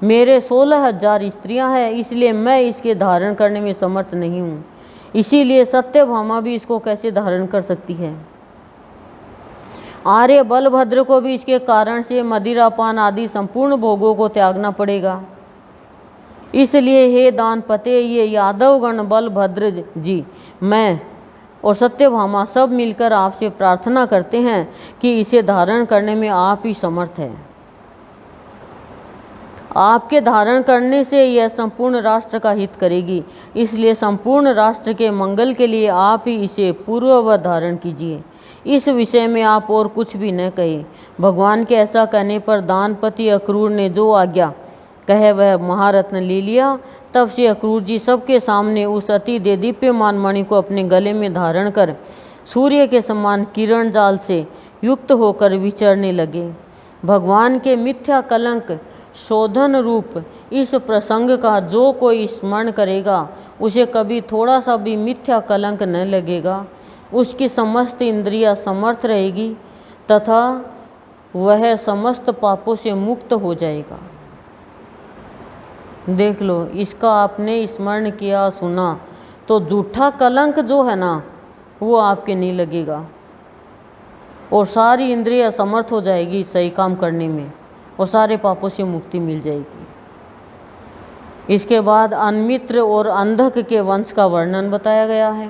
मेरे 16,000 स्त्रियां हैं, इसलिए मैं इसके धारण करने में समर्थ नहीं हूँ। इसीलिए सत्यभामा भी इसको कैसे धारण कर सकती है। आर्य बलभद्र को भी इसके कारण से मदिरापान आदि संपूर्ण भोगों को त्यागना पड़ेगा। इसलिए हे दानपते, ये यादवगण, बलभद्र जी, मैं और सत्यभामा सब मिलकर आपसे प्रार्थना करते हैं कि इसे धारण करने में आप ही समर्थ हैं। आपके धारण करने से यह संपूर्ण राष्ट्र का हित करेगी, इसलिए संपूर्ण राष्ट्र के मंगल के लिए आप ही इसे पूर्ववत धारण कीजिए। इस विषय में आप और कुछ भी न कहें। भगवान के ऐसा कहने पर दानपति अक्रूर ने जो आज्ञा कहे वह महारत्न ले लिया। तब से अक्रूर जी सबके सामने उस अति देदीप्यमान मणि को अपने गले में धारण कर सूर्य के समान किरण जाल से युक्त होकर विचरने लगे। भगवान के मिथ्या कलंक शोधन रूप इस प्रसंग का जो कोई स्मरण करेगा उसे कभी थोड़ा सा भी मिथ्या कलंक न लगेगा। उसकी समस्त इंद्रियां समर्थ रहेगी तथा वह समस्त पापों से मुक्त हो जाएगा। देख लो, इसका आपने स्मरण किया, सुना, तो झूठा कलंक जो है ना वो आपके नहीं लगेगा और सारी इंद्रियां समर्थ हो जाएगी सही काम करने में और सारे पापों से मुक्ति मिल जाएगी। इसके बाद अनमित्र और अंधक के वंश का वर्णन बताया गया है।